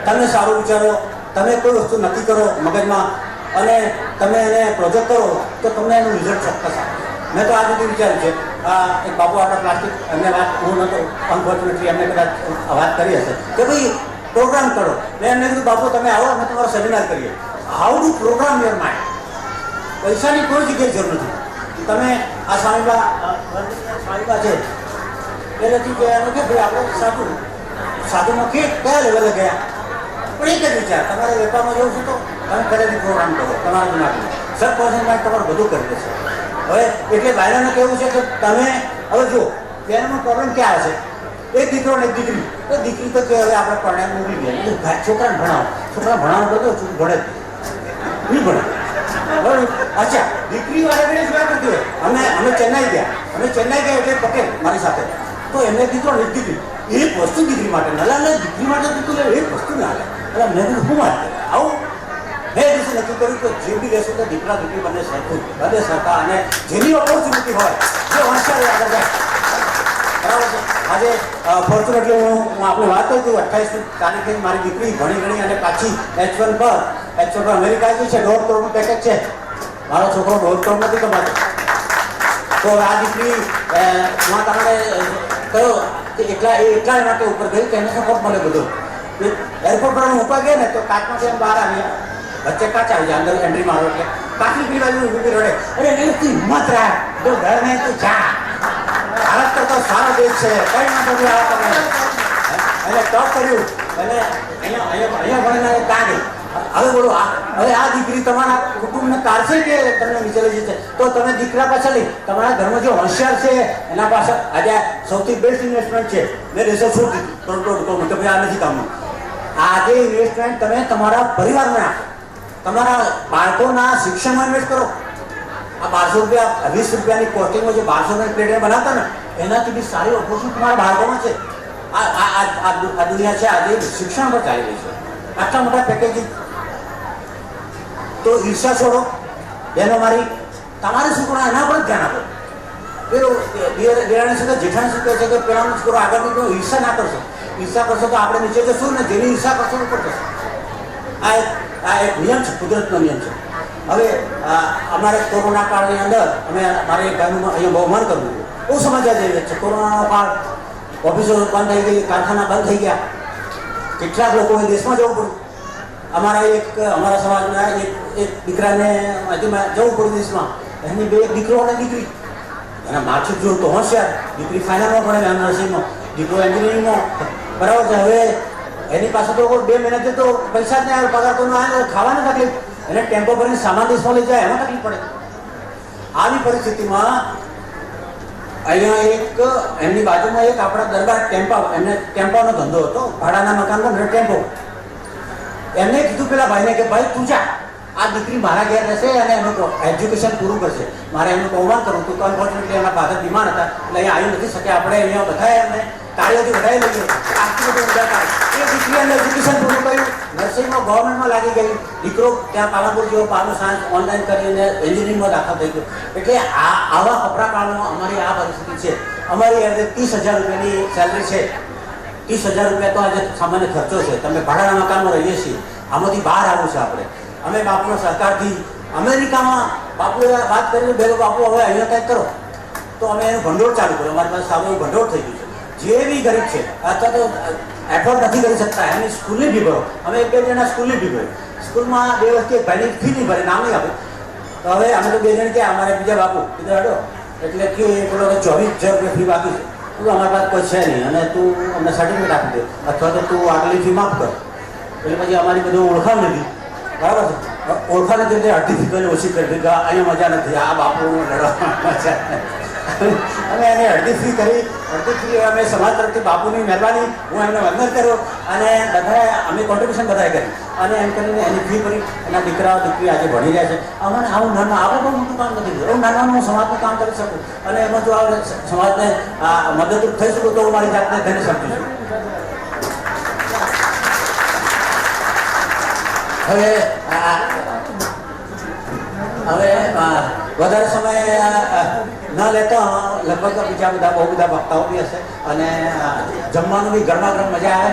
તમે સારું વિચારો તમે કોઈ વસ્તુ નક્કી કરો મગજમાં અને તમે એને પ્રોજેક્ટ કરો તો તમને એનું રિઝલ્ટ ચોક્કસ આવે. મેં તો આ બધું વિચાર્યું છે. એક બાપુ આપણા પ્લાસ્ટિક એમને વાત હું નહોતો અનફોર્ચ્યુનેટલી એમને કદાચ વાત કરી હશે કે ભાઈ પ્રોગ્રામ કરો. મેં એમને કીધું બાપુ તમે આવો અમે તમારો સેમિનાર કરીએ. How do program your mind. પૈસાની કોઈ જગ્યાએ જરૂર નથી. તમે આ સ્વામીબા છે એનાથી કહેવાનું કે ભાઈ આપણે સાધુમાં કયા લેવલે ગયા પણ એક જ વિચાર તમારે વેપારમાં જવું છે તો તમે ઘરેથી પ્રોગ્રામ કરો તમારા દિમાગમાં સબકોન્શિયસ તમારું બધું કરી દેશે. હવે એટલે બહારને કહેવું છે કે તમે હવે જુઓ બેનનો પ્રોબ્લેમ ક્યાં હશે. એક દીકરો ને એક દીકરી તો દીકરી તો કે હવે આપણે પરણામ મોકલી દઈએ છોકરાને ભણાવો તો ભણે નહીં ભણે બરાબર. અચ્છા દીકરી વાળા જ વાત નથી. અમે ચેન્નાઈ ગયા એટલે પટેલ મારી સાથે તો એમને દીકરો ને દીકરી એક વસ્તુ દીકરી માટે નલા દીકરી માટે દીકરી એક વસ્તુ ના હાલે. એટલે મેં કીધું શું વાત આવું મેં દિવસે નક્કી કર્યું કે જે બી લેશું તો દીકરા દીકરી બંને સરખા અને જેની ઓપોર્ચ્યુનિટી હોય જે હોશિયાર આગળ જાય બરાબર છે. આજે ફોર્ચ્યુનેટલી હું આપણે વાત કરી હતી 28 તારીખે મારી દીકરી ભણી અને પાછી H1 પર અમેરિકા ગઈ છે. 1.5 કરોડનું પેકેજ છે. મારો છોકરો 1.5 કરોડ નથી કમાતો. તો આ દીકરી તમારે કયો એટલા માટે ઉપર ગઈ કે એને સપોર્ટ મળે બધું. એરપોર્ટ પર ઉપર ગયા ને તો કાચમાંથી એમ બહાર આવ્યા વચ્ચે કાચ આવી જાય અંદર એન્ટ્રી મારો એટલે કાચની પીડી બાજુ ઊભી રડે અરે એની હિંમત રાખ જો ઘર નહીં તો જા ભારત કરતો સારો દેશ છે કઈ ના બધું આ તમે એને ટોપ કર્યું અને અહીંયા ભણીને ત્યાં ગઈ હવે બોલો હવે આ દીકરી તમારા કુટુંબને કાઢશે કે તમને નીચે લઈ જશે? તો તમે દીકરા પાછળ તમારા ઘરમાં જે હોશિયાર છે એના પાછળ આજે સૌથી બેસ્ટ ઇન્વેસ્ટમેન્ટ છે. મેં રિસર્ચ છોડી દીધી કરોડ કે ભાઈ આ નથી કામનું. આજે ઇન્વેસ્ટમેન્ટ તમે તમારા પરિવારમાં આપો, તમારા બાળકોના શિક્ષણમાં ઇન્વેસ્ટ કરો. આ 1200 રૂપિયા 20 રૂપિયાની કોસ્ટિંગમાં જે 1200 પ્લેટ બનાવતા ને એનાથી બી સારી ઓપોર્ચ્યુનિટી તમારા બાળકોમાં છે. આ દુનિયા છે આજે શિક્ષણ પર ચાલી રહી છે. આટલા મોટા પેકેજિંગ. તો ઈર્ષા છોડો બેનો મારી, તમારે શું કરો એના પર ધ્યાન આપો. પેલો દેરાણી સાથે જેઠાણી શું કહે છે કે પેલાનો છોકરો આગળ નીકળો, ઈર્ષા ના કરશો. ઈર્ષા કરશો તો આપણે નીચે જશું ને, જેની ઈર્ષા કરશો ઉપર જશો. આ એક નિયમ છે, કુદરતનો નિયમ છે. હવે અમારે કોરોના કાળની અંદર મારે એક ભાઈનું અહીંયા બહુમાન કરવું હતું. બહુ સમજ્યા જેવી છે. કોરોનાનો કાળ, ઓફિસો બંધ થઈ ગઈ, કારખાના બંધ થઈ ગયા, કેટલાક લોકોએ દેશમાં જવું પડ્યું. અમારા સમાજના એક દીકરાને હજુમાં જવું પડ્યું દેશમાં. એની એક દીકરો અને દીકરી, એના માર્કશીટ જોયું તો હોશિયાર, દીકરી ફાઇનલમાં ભણે નર્સિંગમાં, દીકરો એન્જિનિયરિંગમાં. બરાબર છે. હવે એની પાસે તો 2 મહિનાથી તો પૈસા જ નહીં આવે, પગાર તો ન આવે, ખાવાની તકલીફ. એને ટેમ્પો ભરીને સામાન દેશમાં લઈ જાય એમાં તકલીફ પડે. આવી પરિસ્થિતિમાં અહીંયા એમની બાજુમાં એક આપણા દરબાર એમને ટેમ્પાનો ધંધો હતો, ભાડાના મકાનમાં ટેમ્પો. એમને કીધું પેલા ભાઈને કે ભાઈ તું જા, આ દીકરી મારા ઘેર રહેશે અને એનું એજ્યુકેશન પૂરું કરશે. મારે એમનું બહુમાન કરવું હતું. અનફોર્ચ્યુનેટલી એના ફાધર બીમાર હતા એટલે અહીંયા આવી નથી શકે. આપણે અહીંયા બધાએ એમને તાળીઓથી વધાવી લઈએ. આટલી બધી ઊંડા તાળી. એ દીકરી એમને એજ્યુકેશન પૂરું કર્યું, નર્સિંગમાં ગવર્મેન્ટમાં લાગી ગઈ. દીકરો ત્યાં પાલનપુર જેવો પાનો સાયન્સ ઓનલાઈન કરીને એન્જિનિયરિંગમાં દાખલ થઈ ગયો. એટલે આવા કપરા કાળમાં અમારી આ પરિસ્થિતિ છે. અમારી એવરેજ 30,000 રૂપિયાની સેલરી છે. 30,000 રૂપિયા તો આજે સામાન્ય ખર્ચો છે. તમે ભાડાના મકાનમાં રહીએ છીએ, આમાંથી બહાર આવવું છે આપણે. અમે બાપુના સહકારથી અમેરિકામાં બાપુએ વાત કરીને બેલો બાપુ હવે અહીંયા કંઈક કરો, તો અમે એનું ભંડોળ ચાલુ કર્યું. અમારી પાસે સારું ભંડોળ થઈ ગયું છે. જે બી ગરીબ છે અથવા તો એફોર્ડ નથી કરી શકતા એની સ્કૂલની ફી ભરો. અમે 1-2 જણા સ્કૂલની ફી ભરી. સ્કૂલમાં 2 વર્ષથી એક ભાઈની ફી નહીં ભરે, નામ નહીં આપે. તો હવે અમે તો 2 જણ કે અમારે બીજા બાપુ કીધું હેડો, એટલે કે પેલો 24,000 રૂપિયા ફી બાકી છે. તું અમારી પાસે કોઈ છે નહીં અને તું અમને સર્ટિફિકેટ આપી દે અથવા તો તું આગલી ફી માફ કર. એટલે પછી અમારી બધું ઓળખાણ લીધી. બરાબર છે. ઓળખાણ હતી એટલે અડધી ફી કરીને ઓછી કરી દીધી. અહીંયા મજા નથી, આ બાપુનું લડવા મજા. અમે એને અડધી ફી કરી. અડધી ફી અમે સમાજ તરફથી બાપુની મહેરબાની, હું એમને વંદન કર્યો અને બધાએ અમે કોન્ટ્રીબ્યુશન બધાએ કરી અને એમ કરીને એની ફી ભરી. એના દીકરાઓ દીકરી આજે ભણી રહ્યા છે. અમને આવું નાના આપણે બહુ મોટું કામ નથી કર્યું. એવું નાનાનું હું સમાજનું કામ કરી શકું અને એમાં જો આ સમાજને મદદરૂપ થઈ શકું તો હું મારી જાતને ધન્ય સમજું છું. હવે વધારે સમય ન લેતા લગભગ બીજા બધા બહુ બધા વક્તાઓ બી હશે અને જમવાનું બી ગરમા ગરમ મજા આવે.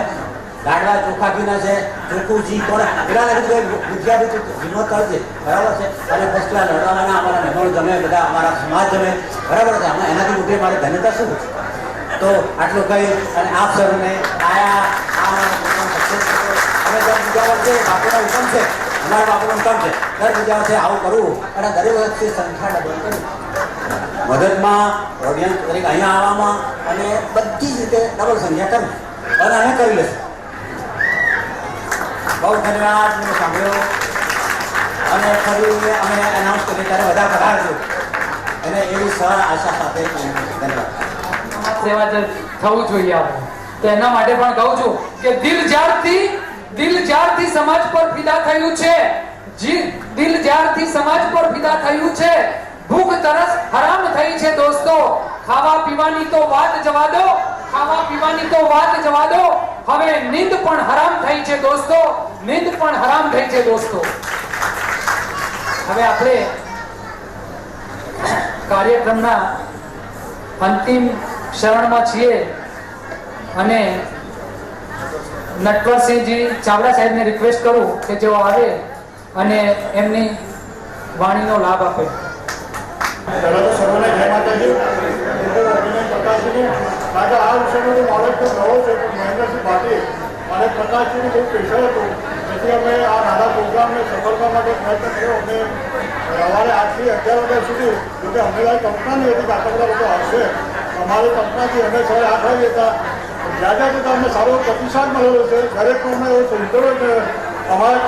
લાડવા ચોખા ઘીના છે, ચોખ્ખું કોને પેલા લાગે ગુજરાતી વિનોદ કરશે. બરાબર છે. અને ફર્સ્ટ ક્લાસ લડવાના અમારા મહેમાનો જમે, બધા અમારા સમાજ જમે. બરાબર છે. આમાં એનાથી મોટી મારી ધન્યતા શું છે? તો આટલું કહી અને આપ સૌને આયા અમે દર બીજા વર્ષે બાપુના હુકમ છે, અમારા બાપુનું કામ છે દર બીજા વર્ષે આવું કરવું અને દરેક વખતે સંખ્યા ડબલ કરવી. મદદમાં ઓડિયન્સ તરીકે અહીંયા આવવામાં અને બધી જ રીતે ડબલ સંખ્યા કરવી અને અમે કરી લઈશું. બહુ ધન્યવાદ. મને સાંભળ્યો અને ફરી અમે એનાઉન્સ કરીએ ત્યારે બધા પધારજો અને એવી સરળ આશા સાથે ધન્યવાદ. સેવા થવું જોઈએ આપણે. તો એના માટે પણ કહું છું કે દિલ જ્યારથી સમાજ પર ફિદા થયું છે, દિલ જ્યારથી સમાજ પર ફિદા થયું છે, ભૂખ તરસ હરામ થઈ છે દોસ્તો. ખાવા પીવાની તો વાત જવા દો, ખાવા પીવાની તો વાત જવા દો. હવે નીંદ પણ હરામ થઈ છે દોસ્તો, નીંદ પણ હરામ થઈ છે દોસ્તો. હવે આપણે કાર્યક્રમના અંતિમ શરણમાં છીએ અને નટવરસિંહજી ચાવડા સાહેબને રિક્વેસ્ટ કરું કે જેઓ આવે અને એમની વાણીનો લાભ આપે. સર્વને જય માતાજી. કારણ આ વિષયનો નોલેજ તો નવો છે પણ મહેન્દ્રસિંહ ભાટી અને પ્રકાશજીનું બહુ પ્રેશર હતું જેથી અમે આ નાના પ્રોગ્રામને સફળતા માટે પ્રયત્ન કર્યો. અમે સવારે 8 થી 11 વાગ્યા સુધી, જોકે અમે કલ્પના નહીં હતી કે આટલા બધા લોકો આવશે. અમારી કલ્પનાથી અમે સવારે 8 વાગે હતા. જ્યાં જ્યાં જતાં અમને સારો પ્રતિસાદ મળેલો છે. દરેકનો અમને એવો સંતોષ છે. અમારા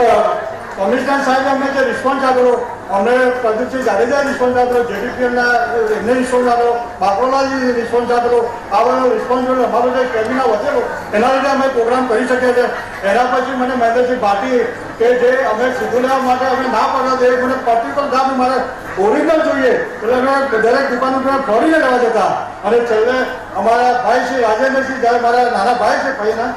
કમિશનર સાહેબે અમને જે રિસ્પોન્સ આપ્યો, અમને પ્રદીપસિંહ જાડેજાએ રિસ્પોન્સ આપ્યો, જેડીપીએલના એમને રિસ્પોન્સ આપ્યો, બાપરોલાજી રિસ્પોન્સ આપ્યો, આ બધો રિસ્પોન્સ જોઈને અમારો જે સ્ટેમિના વધેલો એના લીધે અમે પ્રોગ્રામ કરી શકીએ છીએ. એના પછી મને મહેન્દ્રસિંહ ભાટી કે જે અમે સીધું લેવા માટે અમે ના પડ્યા તે મને પર્ટિક્યુલર ગામ મારે ઓરિજિનલ જોઈએ એટલે અમે દરેક દુકાન ઉપર ફરીને લેવા જતા. અને છેલ્લે અમારા ભાઈ શ્રી રાજેન્દ્રસિંહ, જ્યારે મારા નાના ભાઈ છે ભાઈના,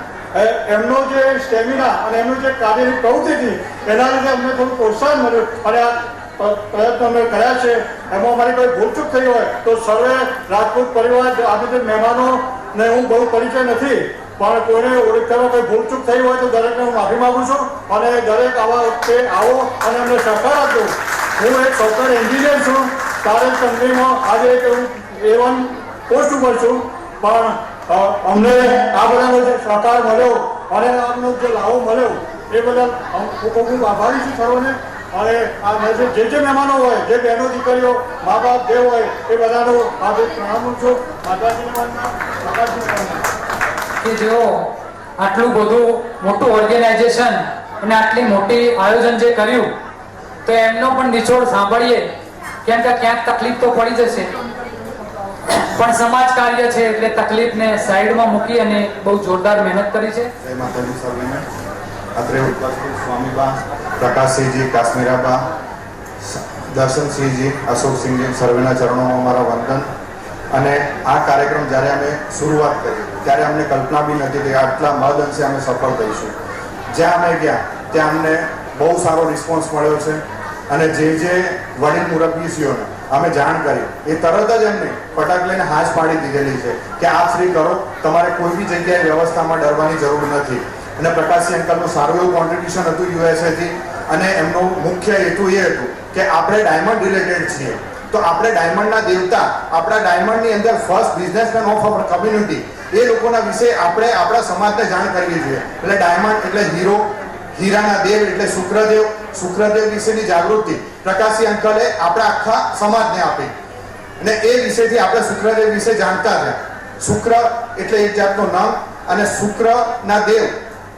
એમનો જે સ્ટેમિના અને એમનું જે કાર્યની પ્રવૃત્તિ હતી એના લીધે અમને થોડું પ્રોત્સાહન મળ્યું અને આ પ્રયત્નો અમે કર્યા છે. એમાં અમારી કોઈ ભૂલચૂક થઈ હોય તો સર્વે રાજપૂત પરિવાર આજે જે મહેમાનોને હું બહુ પરિચય નથી, પણ કોઈને ઓળખવામાં કોઈ ભૂલચૂક થઈ હોય તો દરેકને હું માફી માગું છું. અને દરેક આવા વખતે આવો અને અમને સહકાર આપજો. હું એક સોફ્ટવેર એન્જિનિયર છું, તારેક કંપનીમાં આજે એક A1 પોસ્ટ ઉપર છું, પણ અમને આ બધાનો જે સહકાર મળ્યો અને આમનો જે લાભો મળ્યો એ બદલ હું ખૂબ આભારી છું સર્વને. અને આ જે મહેમાનો હોય, જે બહેનો દીકરીઓ, મા બાપ જે હોય એ બધાનો આજે પ્રણામ છું. માતાજીને કે જેઓ આટલું બધું મોટું ઓર્ગેનાઇઝેશન અને આટલી મોટી આયોજન જે કર્યું તો એમનો પણ નિચોડ સાંભળીએ, કેમ કે ક્યાંક તકલીફ તો પડી જશે, પણ સમાજ કાર્ય છે એટલે તકલીફને સાઈડમાં મૂકી અને બહુ જોરદાર મહેનત કરી છે. જય માતાજી સર્વેને. અત્રે ઉપસ્થિત સ્વામીબા, પ્રકાશસિંહજી, કાશ્મીરાબા, દર્શનસિંહજી, અશોકસિંહજી, સર્વેના ચરણોમાં અમારા વંદન. અને આ કાર્યક્રમ જ્યારે અમે શરૂઆત કરી ત્યારે અમને કલ્પના બી નથી કે આટલા મહદ અંશે અમે સફળ થઈશું. જ્યાં અમે ગયા ત્યાં અમને બહુ સારો રિસ્પોન્સ મળ્યો છે. અને જે વડીલ મુરબ્બીઓને અમે જાણ કરી એ તરત જ એમને ફટાક લઈને હાશ પાડી દીધેલી છે કે આપ શ્રી કરો, તમારે કોઈ બી જગ્યાએ વ્યવસ્થામાં ડરવાની જરૂર નથી. અને પ્રકાશસિંહ અંકલનું સારું એવું કોન્ટ્રીબ્યુશન હતું યુએસએથી. અને એમનો મુખ્ય હેતુ એ હતું કે આપણે ડાયમંડ રિલેટેડ છીએ તો આપણે ડાયમંડના દેવતા, આપણા ડાયમંડની અંદર first businessman of our community એ લોકોના વિશે આપણે આપણા સમાજને જાણ કરવી જોઈએ. એટલે ડાયમંડ એટલે હીરો, હીરાના દેવ એટલે શુક્રદેવ, શુક્રદેવ વિશેની જાગૃતિ પ્રકાશસિંહ અંકલે આપણા આખા સમાજને આપી. અને એ વિશેથી આપણે શુક્રદેવ વિશે જાણતા થયા. શુક્ર એટલે એક જાતનો નામ અને શુક્રના દેવ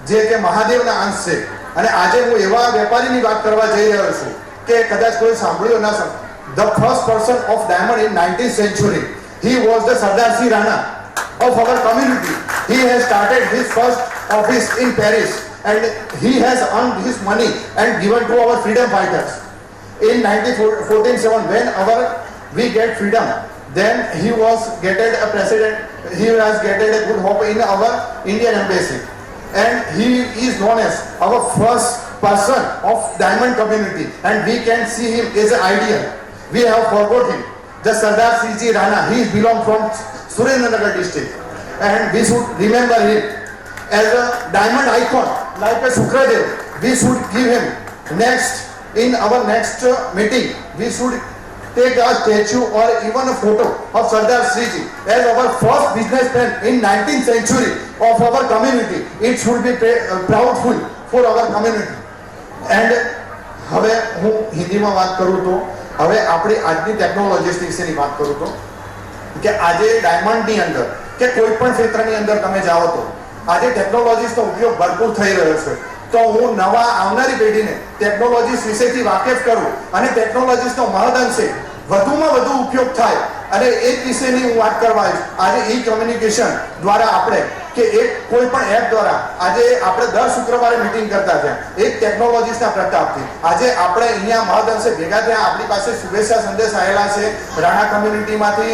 જે કે મહાદેવના અંશ છે. અને આજે હું એવા વેપારીની વાત કરવા જઈ રહ્યો છું કે કદાચ કોઈ સાંભળ્યું ના સાંભળ્યું. The first person of diamond in 19th century, he was the Sardar Singh Rana of our community. He has started his first office in Paris and he has earned his money and given to our freedom fighters. In 1947, when we get freedom, then he was getted a president. He has getted a good hope in our Indian embassy, and he is known as our first person of diamond community, and we can see him as an ideal. We have forgot him. The Sardar Singh Rana, he belongs from Surendranagar district, and we should remember him as a diamond icon, like a Sukradev. We should give him in our next meeting. We should take a statue or even a photo of Sardar Singh as our first businessman in 19th century of our community. It should be proudful for our community. And હવે હું હિન્દીમાં વાત કરું તો હવે આપણે આજની technology વિશેની વાત કરું તો કે આજે ડાયમંડની અંદર કે કોઈ પણ ક્ષેત્રની અંદર તમે જાઓ તો આજે ટેકનોલોજીસનો ઉપયોગ ભરપૂર થઈ રહ્યો છે. તો હું નવા આવનારી પેઢીને ટેકનોલોજીસ વિશેથી વાકેફ કરું અને ટેકનોલોજીસનો મહદઅંશે વધુમાં વધુ ઉપયોગ થાય અને એક વિશેની હું વાત કરવા આવીશ. આજે ઈ કમ્યુનિકેશન દ્વારા આપણે કે એક કોઈ પણ એપ દ્વારા આજે આપણે દર શુક્રવારે મીટિંગ કરતા થયા એક ટેકનોલોજીસના પ્રતાપથી. આજે આપણે અહીંયા મહદઅંશે ભેગા થયા. આપણી પાસે શુભેચ્છા સંદેશ આવેલા છે રાણા કમ્યુનિટીમાંથી,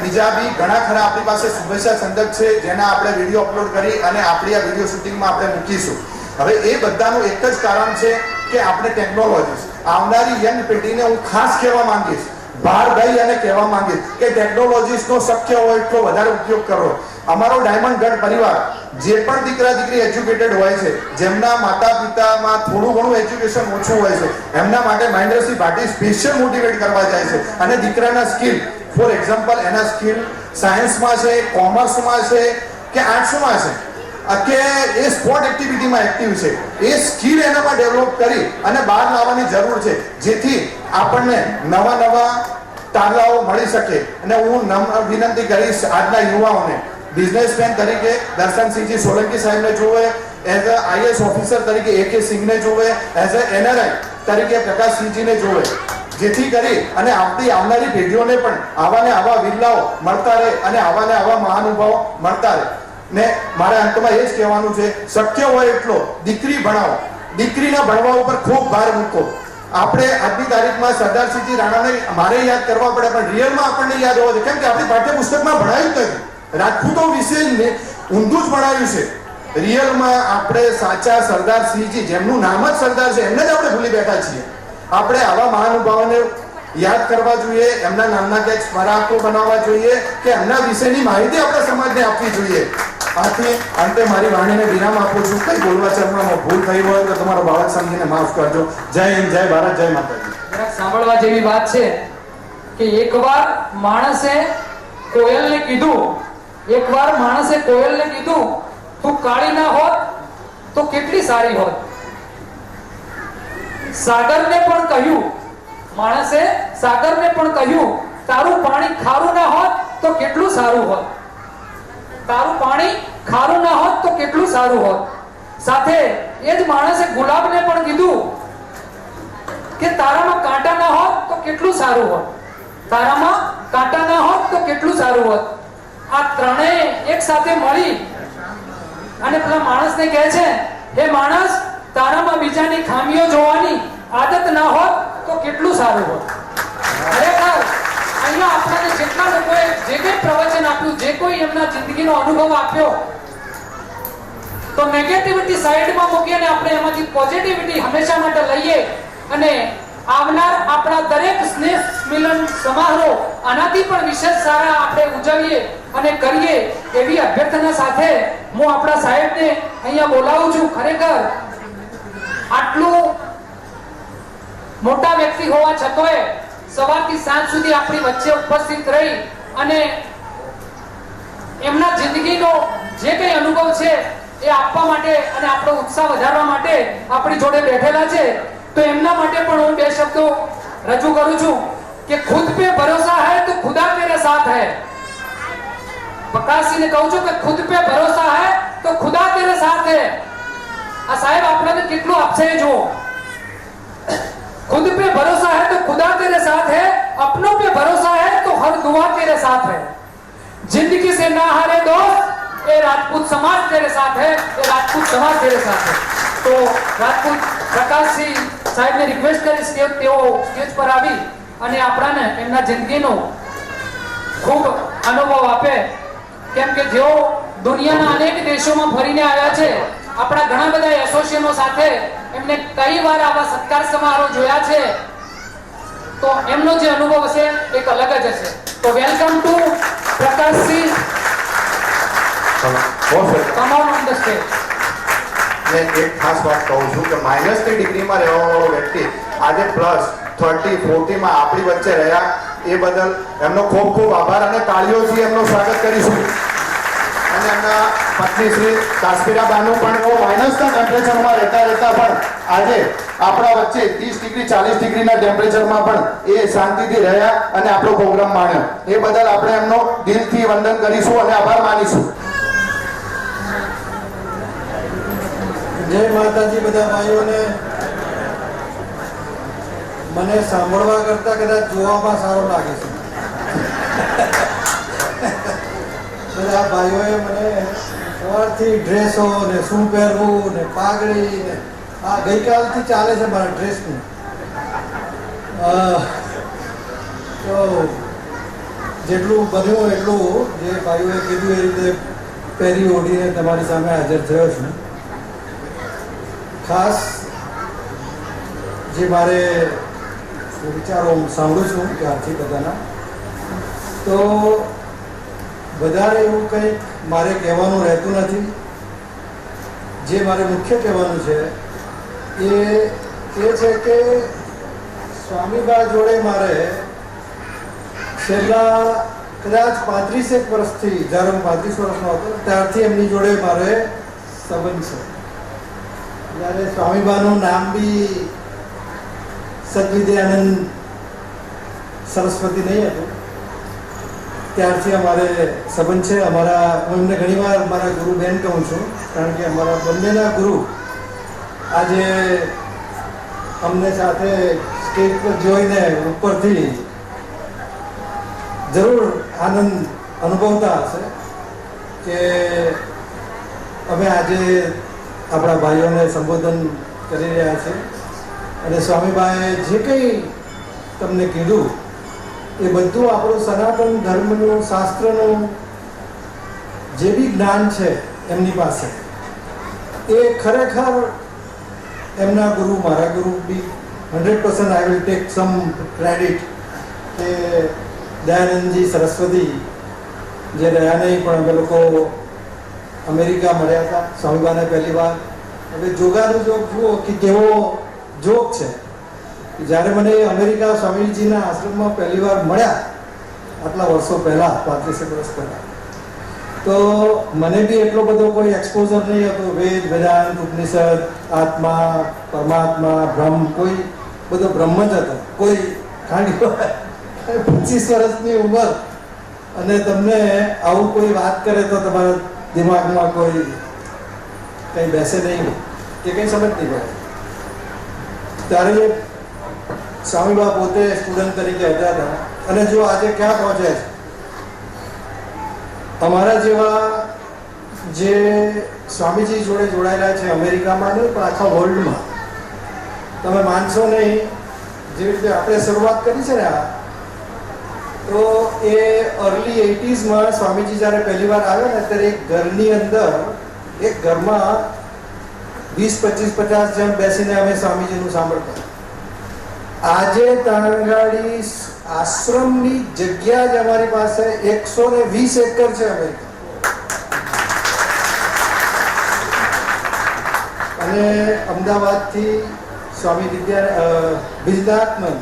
બીજા બી ઘણા ખરા આપણી પાસે શુભેચ્છા સંદેશ છે જેના આપણે વિડીયો અપલોડ કરી અને આપણી આ વિડીયો શૂટિંગમાં આપણે મૂકીશું. હવે એ બધાનું એક જ કારણ છે કે આપણે ટેકનોલોજીસ આવનારી યંગ પેઢીને હું ખાસ કહેવા માંગીશ, બહાર ગઈ અને કહેવા માંગીશ કે ટેકનોલોજીસનો શક્ય હોય એટલો વધારે ઉપયોગ કરો. અમારો ડાયમંડ ગઢ પરિવાર જે પણ દીકરા દીકરી એજ્યુકેટેડ હોય છે, જેમના માતા પિતામાં થોડું ઘણું એજ્યુકેશન ઓછું હોય છે, એમના માટે મહેન્દ્રસિંહ ભાટી સ્પેશિયલ મોટિવેટ કરવા જાય છે. અને દીકરાના સ્કિલ, ફોર એક્ઝામ્પલ એના સ્કિલ સાયન્સમાં છે, કોમર્સમાં છે કે આર્ટ્સમાં છે કે એ સ્પોર્ટ એક્ટિવિટીમાં એક્ટિવ છે, એ સ્કિલ એનામાં ડેવલપ કરી અને બહાર લાવવાની જરૂર છે જેથી આપણને નવા નવા તારલાઓ મળી શકે. અને હું વિનંતી કરીશ આજના યુવાઓને બિઝનેસમેન તરીકે દર્શનસિંહજી સોલંકી સાહેબને જોવે એઝ અ આઈએસ ઓફિસર તરીકે AK સિંહને જોવે, એઝ અ NRI તરીકે પ્રકાશસિંહજીને જોવે, જેથી કરી અને આવનારી પેઢીઓને પણ આવા ને આવા વિરલાઓ મળતા રહે અને આવા ને આવા મહાનુભાવો મળતા રહે. ને મારે અંતમાં એ જ કહેવાનું છે, શક્ય હોય એટલો દીકરી ભણાવો, દીકરીના ભણવા ઉપર ખૂબ ભાર મૂકો. આપણે આજની તારીખમાં સરદારસિંહજી રાણાને મારે યાદ કરવા પડે, પણ રિયલમાં આપણને યાદ હોવો જોઈએ, કેમ કે આપણી પાઠ્યપુસ્તકમાં ભણાયું જ નથી. રાજપૂતો વિશે ઊંધું જ ભણાયું છે. રિયલમાં આપણે સાચા સરદારસિંહજી, જેમનું નામ જ સરદાર છે, એમને જ આપણે ભૂલી બેઠા છીએ. આપણે આવા મહાનુભાવોને યાદ કરવા જોઈએ, એમના નામના કંઈક સ્મારકો બનાવવા જોઈએ કે એમના વિશેની માહિતી આપણા સમાજને આપવી જોઈએ. આથી અંતે મારી વાણીને વિરામ આપું છું. કઈ બોલવા ચરણમાં ભૂલ થઈ હોય તો તમારો બાળક સમજીને માફ કરજો. જય હિન્દ, જય ભારત, જય માતાજી. જરાક સાંભળવા જેવી વાત છે કે એકવાર માણસે કોયલને કીધું તું કાળી ના હોત તો કેટલી સારી હોત. સાગરને પણ કહ્યું તારું પાણી ખારું ના હોત તો કેટલું સારું હોત. સાથે એ જ માણસે ગુલાબને પણ કીધું કે તારામાં કાંટા ના હોત તો કેટલું સારું હોત. આ ત્રણેય એક સાથે મળી અને પેલા માણસને કહે છે, હે માણસ, તારામાં બીજાની ખામીઓ જોવાની આદત ના હોત તો કેટલું સારું હોત. ખરેખર અહીંયા આપણને જેટલા લોકોએ જે કંઈ પ્રવચન આપ્યું, જે કોઈ એમના જિંદગીનો અનુભવ આપ્યો, તો નેગેટિવિટી સાઈડમાં મૂકી અને આપણે એમાંથી પોઝિટિવિટી હંમેશા માટે લઈએ અને આવનાર આપણા દરેક સ્નેહ મિલન સમારોહ આનાથી પણ વિશેષ સારા આપણે ઉજવીએ અને કરીએ એવી અભ્યર્થના સાથે હું આપણા સાહેબને અહીંયા બોલાવું છું. ખરેખર આટલું મોટા વ્યક્તિ હોવા છતાંય સવારથી સાંજ સુધી આપણી વચ્ચે ઉપસ્થિત રહી અને એમના જિંદગીનો જે કંઈ અનુભવ છે એ આપવા માટે અને આપણો ઉત્સાહ વધારવા માટે આપણી જોડે બેઠેલા છે. તો એમના માટે પણ હું બે શબ્દો રજૂ કરું છું કે ખુદ पे भरोसा है तो खुदा तेरे साथ है. પ્રકાશસિંહને કહું છું કે ખુદ पे भरोसा है तो खुदा तेरे साथ है. આ સાહેબ આપણને કેટલું આપશે જો. खुद पे भरोसा है तो खुदा तेरे साथ है, अपनों पे भरोसा है तो हर दुआ तेरे साथ है. जिंदगी से ना हारे दोस्त, ये राजपूत समाज तेरे साथ है, ये राजपूत समाज तेरे साथ है. तो राजपूत પ્રકાશસિંહ સાહેબને રિક્વેસ્ટ કરીશ કે તેઓ સ્ટેજ પર આવી અને આપણાને એમના જિંદગીનો ખૂબ અનુભવ આપે, કેમ કે જેઓ દુનિયાના અનેક દેશોમાં ફરીને આવ્યા છે, આપણા ઘણા બધા એસોસિએશનો સાથે એમને કઈ વાર આવા સત્કાર સમારોહ જોયા છે, તો એમનો જે અનુભવ હશે એક અલગ જ હશે. તો welcome to Prakashsinh, come on the stage. મેં એક ખાસ વાત કહું છું કે -3 ડિગ્રીમાં રહેવાવાળો વ્યક્તિ આજે +30-40 માં આપણી વચ્ચે રહ્યા, એ બદલ એમનો ખૂબ ખૂબ આભાર અને તાળીઓથી એમનું સ્વાગત કરીશું. અને એમના પત્ની શ્રી કાશ્મીરાબાનું પણ -ના ટેમ્પરેચરમાં રહેતા પણ આજે આપણા વચ્ચે 30 ડિગ્રી 40 ડિગ્રીના ટેમ્પરેચરમાં પણ એ શાંતિથી રહ્યા અને આપણો પ્રોગ્રામ માણ્યો. એ બદલ આપણે એમનો દિલથી વંદન કરીશું અને આભાર માનીશું. જય માતાજી બધા ભાઈઓને. મને સાંભળવા કરતા કદાચ જોવામાં સારો લાગે છે. બધા ભાઈઓએ મને સવારથી ડ્રેસો ને શું પહેરવું ને પાઘડી ને આ ગઈકાલથી ચાલે છે મારા ડ્રેસનું. તો જેટલું બન્યું એટલું જે ભાઈઓએ કીધું એ રીતે પહેરી ઓઢીને તમારી સામે હાજર થયો છું. ખાસ જે મારે વિચારો સાંભળું છું ત્યારથી બધાના, તો વધારે એવું કંઈક મારે કહેવાનું રહેતું નથી. જે મારે મુખ્ય કહેવાનું છે એ છે કે સ્વામીબા જોડે મારે છેલ્લા કદાચ 35 વર્ષથી, જ્યારે હું 35 વર્ષનો હતો ત્યારથી એમની જોડે મારે સંબંધ છે. જ્યારે સ્વામીબાનું નામ બી સદવિદ્યાનંદ સરસ્વતી નહીં હતું, ત્યારથી અમારે સંબંધ છે. અમારા હું એમને ઘણીવાર મારા ગુરુ બેન કહું છું, કારણ કે અમારા બંનેના ગુરુ આજે અમને સાથે સ્ટેજ પર જોઈને ઉપરથી જરૂર આનંદ અનુભવતા હશે કે અમે આજે આપણા ભાઈઓને સંબોધન કરી રહ્યા છીએ. અને સ્વામીબાએ જે કંઈ તમને કીધું એ બધું આપણું સનાતન ધર્મનું, શાસ્ત્રનું જે બી જ્ઞાન છે એમની પાસે, એ ખરેખર એમના ગુરુ, મારા ગુરુ બી 100% I will take sum credit કે દયાનંદજી સરસ્વતી જે રહ્યા નહીં, પણ અમે લોકો અમેરિકા મળ્યા હતા સ્વામીબાને પહેલી વાર. હવે જોગાનું જોગ જુઓ કે કેવો જોગ છે. જ્યારે મને અમેરિકા સ્વામીજીના આશ્રમમાં પહેલી વાર મળ્યા આટલા વર્ષો પહેલાં, 35 વર્ષ પહેલાં, તો મને બી એટલો બધો કોઈ એક્સપોઝર નહીં હતો. વેદ, વેદાંત, ઉપનિષદ, આત્મા, પરમાત્મા, બ્રહ્મ, કોઈ બધો બ્રહ્મ જ હતો. કોઈ ખાંડી 25 વર્ષની ઉંમર અને તમને આવું કોઈ વાત કરે તો તમારા દિમાગમાં કોઈ કંઈ બેસે નહીં કે કંઈ સમજ નહીં પડે. ત્યારે સ્વામીબા પોતે સ્ટુડન્ટ તરીકે હતા અને જો આજે ક્યાં પહોંચ્યા છે. અમારા જેવા જે સ્વામીજી જોડે જોડાયેલા છે અમેરિકામાં નહીં પણ આખા વર્લ્ડમાં, તમે માનશો નહીં, જેવી રીતે આપણે શરૂઆત કરી છે ને આ, તો એ અર્લી 80s સ્વામીજી જ્યારે પહેલી વાર આવ્યા ને ત્યારે એક ઘરની અંદર, એક ઘરમાં 20, 25, 50 જણ બેસીને અમે સ્વામીજીનું સાંભળતા. આજે તાણગાડી આશ્રમની જગ્યા જ અમારી પાસે 120 એકર છે અમેરિકા. અને અમદાવાદથી સ્વામી બિરદાત્મન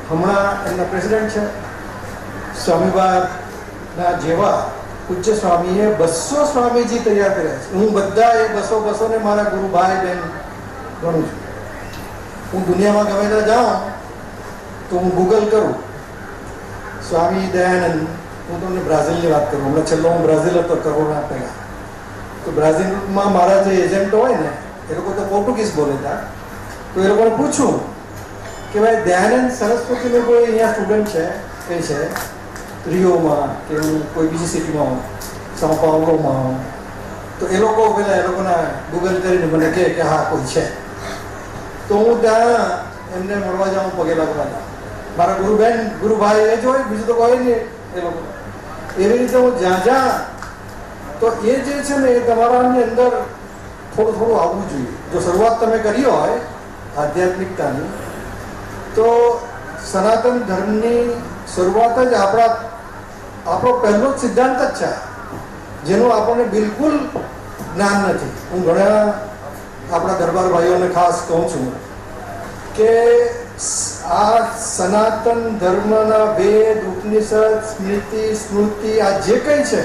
હમણાં એમના પ્રેસિડેન્ટ છે. સ્વામીબાના જેવા પૂજ્ય સ્વામીએ 200 સ્વામીજી તૈયાર કર્યા છે. હું બધા એ 200 ને મારા ગુરુભાઈ બેન ગણું છું. હું દુનિયામાં ગમે ત્યાં જાઉં તો હું ગૂગલ કરું સ્વામી દયાનંદ. હું તમને બ્રાઝિલની વાત કરું. હમણાં છેલ્લો હું બ્રાઝિલ હતો કોરોના પહેલાં. તો બ્રાઝિલમાં મારા જે એજન્ટો હોય ને એ લોકો તો પોર્ટુગીઝ બોલે હતા. તો એ લોકોને પૂછું કે ભાઈ દયાનંદ સરસ્વતીનું કોઈ અહીંયા સ્ટુડન્ટ છે કઈ છે રિયોમાં કે હું કોઈ બીજી સિટીમાં હોઉં, સાઉ પાઉલોમાં હોઉં, તો એ લોકો પેલા એ લોકોના ગૂગલ કરીને મને કહે કે હા કોઈ છે. તો હું ત્યાં એમને મળવા જાઉં, પગે લાગવા જાઉં. મારા ગુરુબેન, ગુરુભાઈ એ જ હોય, બીજું તો કોઈ નહીં એ લોકો. એવી રીતે હું જ્યાં જ્યાં, તો એ જે છે ને એ તમારાની અંદર થોડું થોડું આવવું જોઈએ. જો શરૂઆત તમે કરી હોય આધ્યાત્મિકતાની, તો સનાતન ધર્મની શરૂઆત જ આપણો પહેલો જ સિદ્ધાંત જ છે, જેનું આપણને બિલકુલ જ્ઞાન નથી. હું ઘણા આપણા દરબાર ભાઈઓને ખાસ કહું છું કે આ સનાતન ધર્મના વેદ, ઉપનિષદ, સ્મૃતિ આ જે કંઈ છે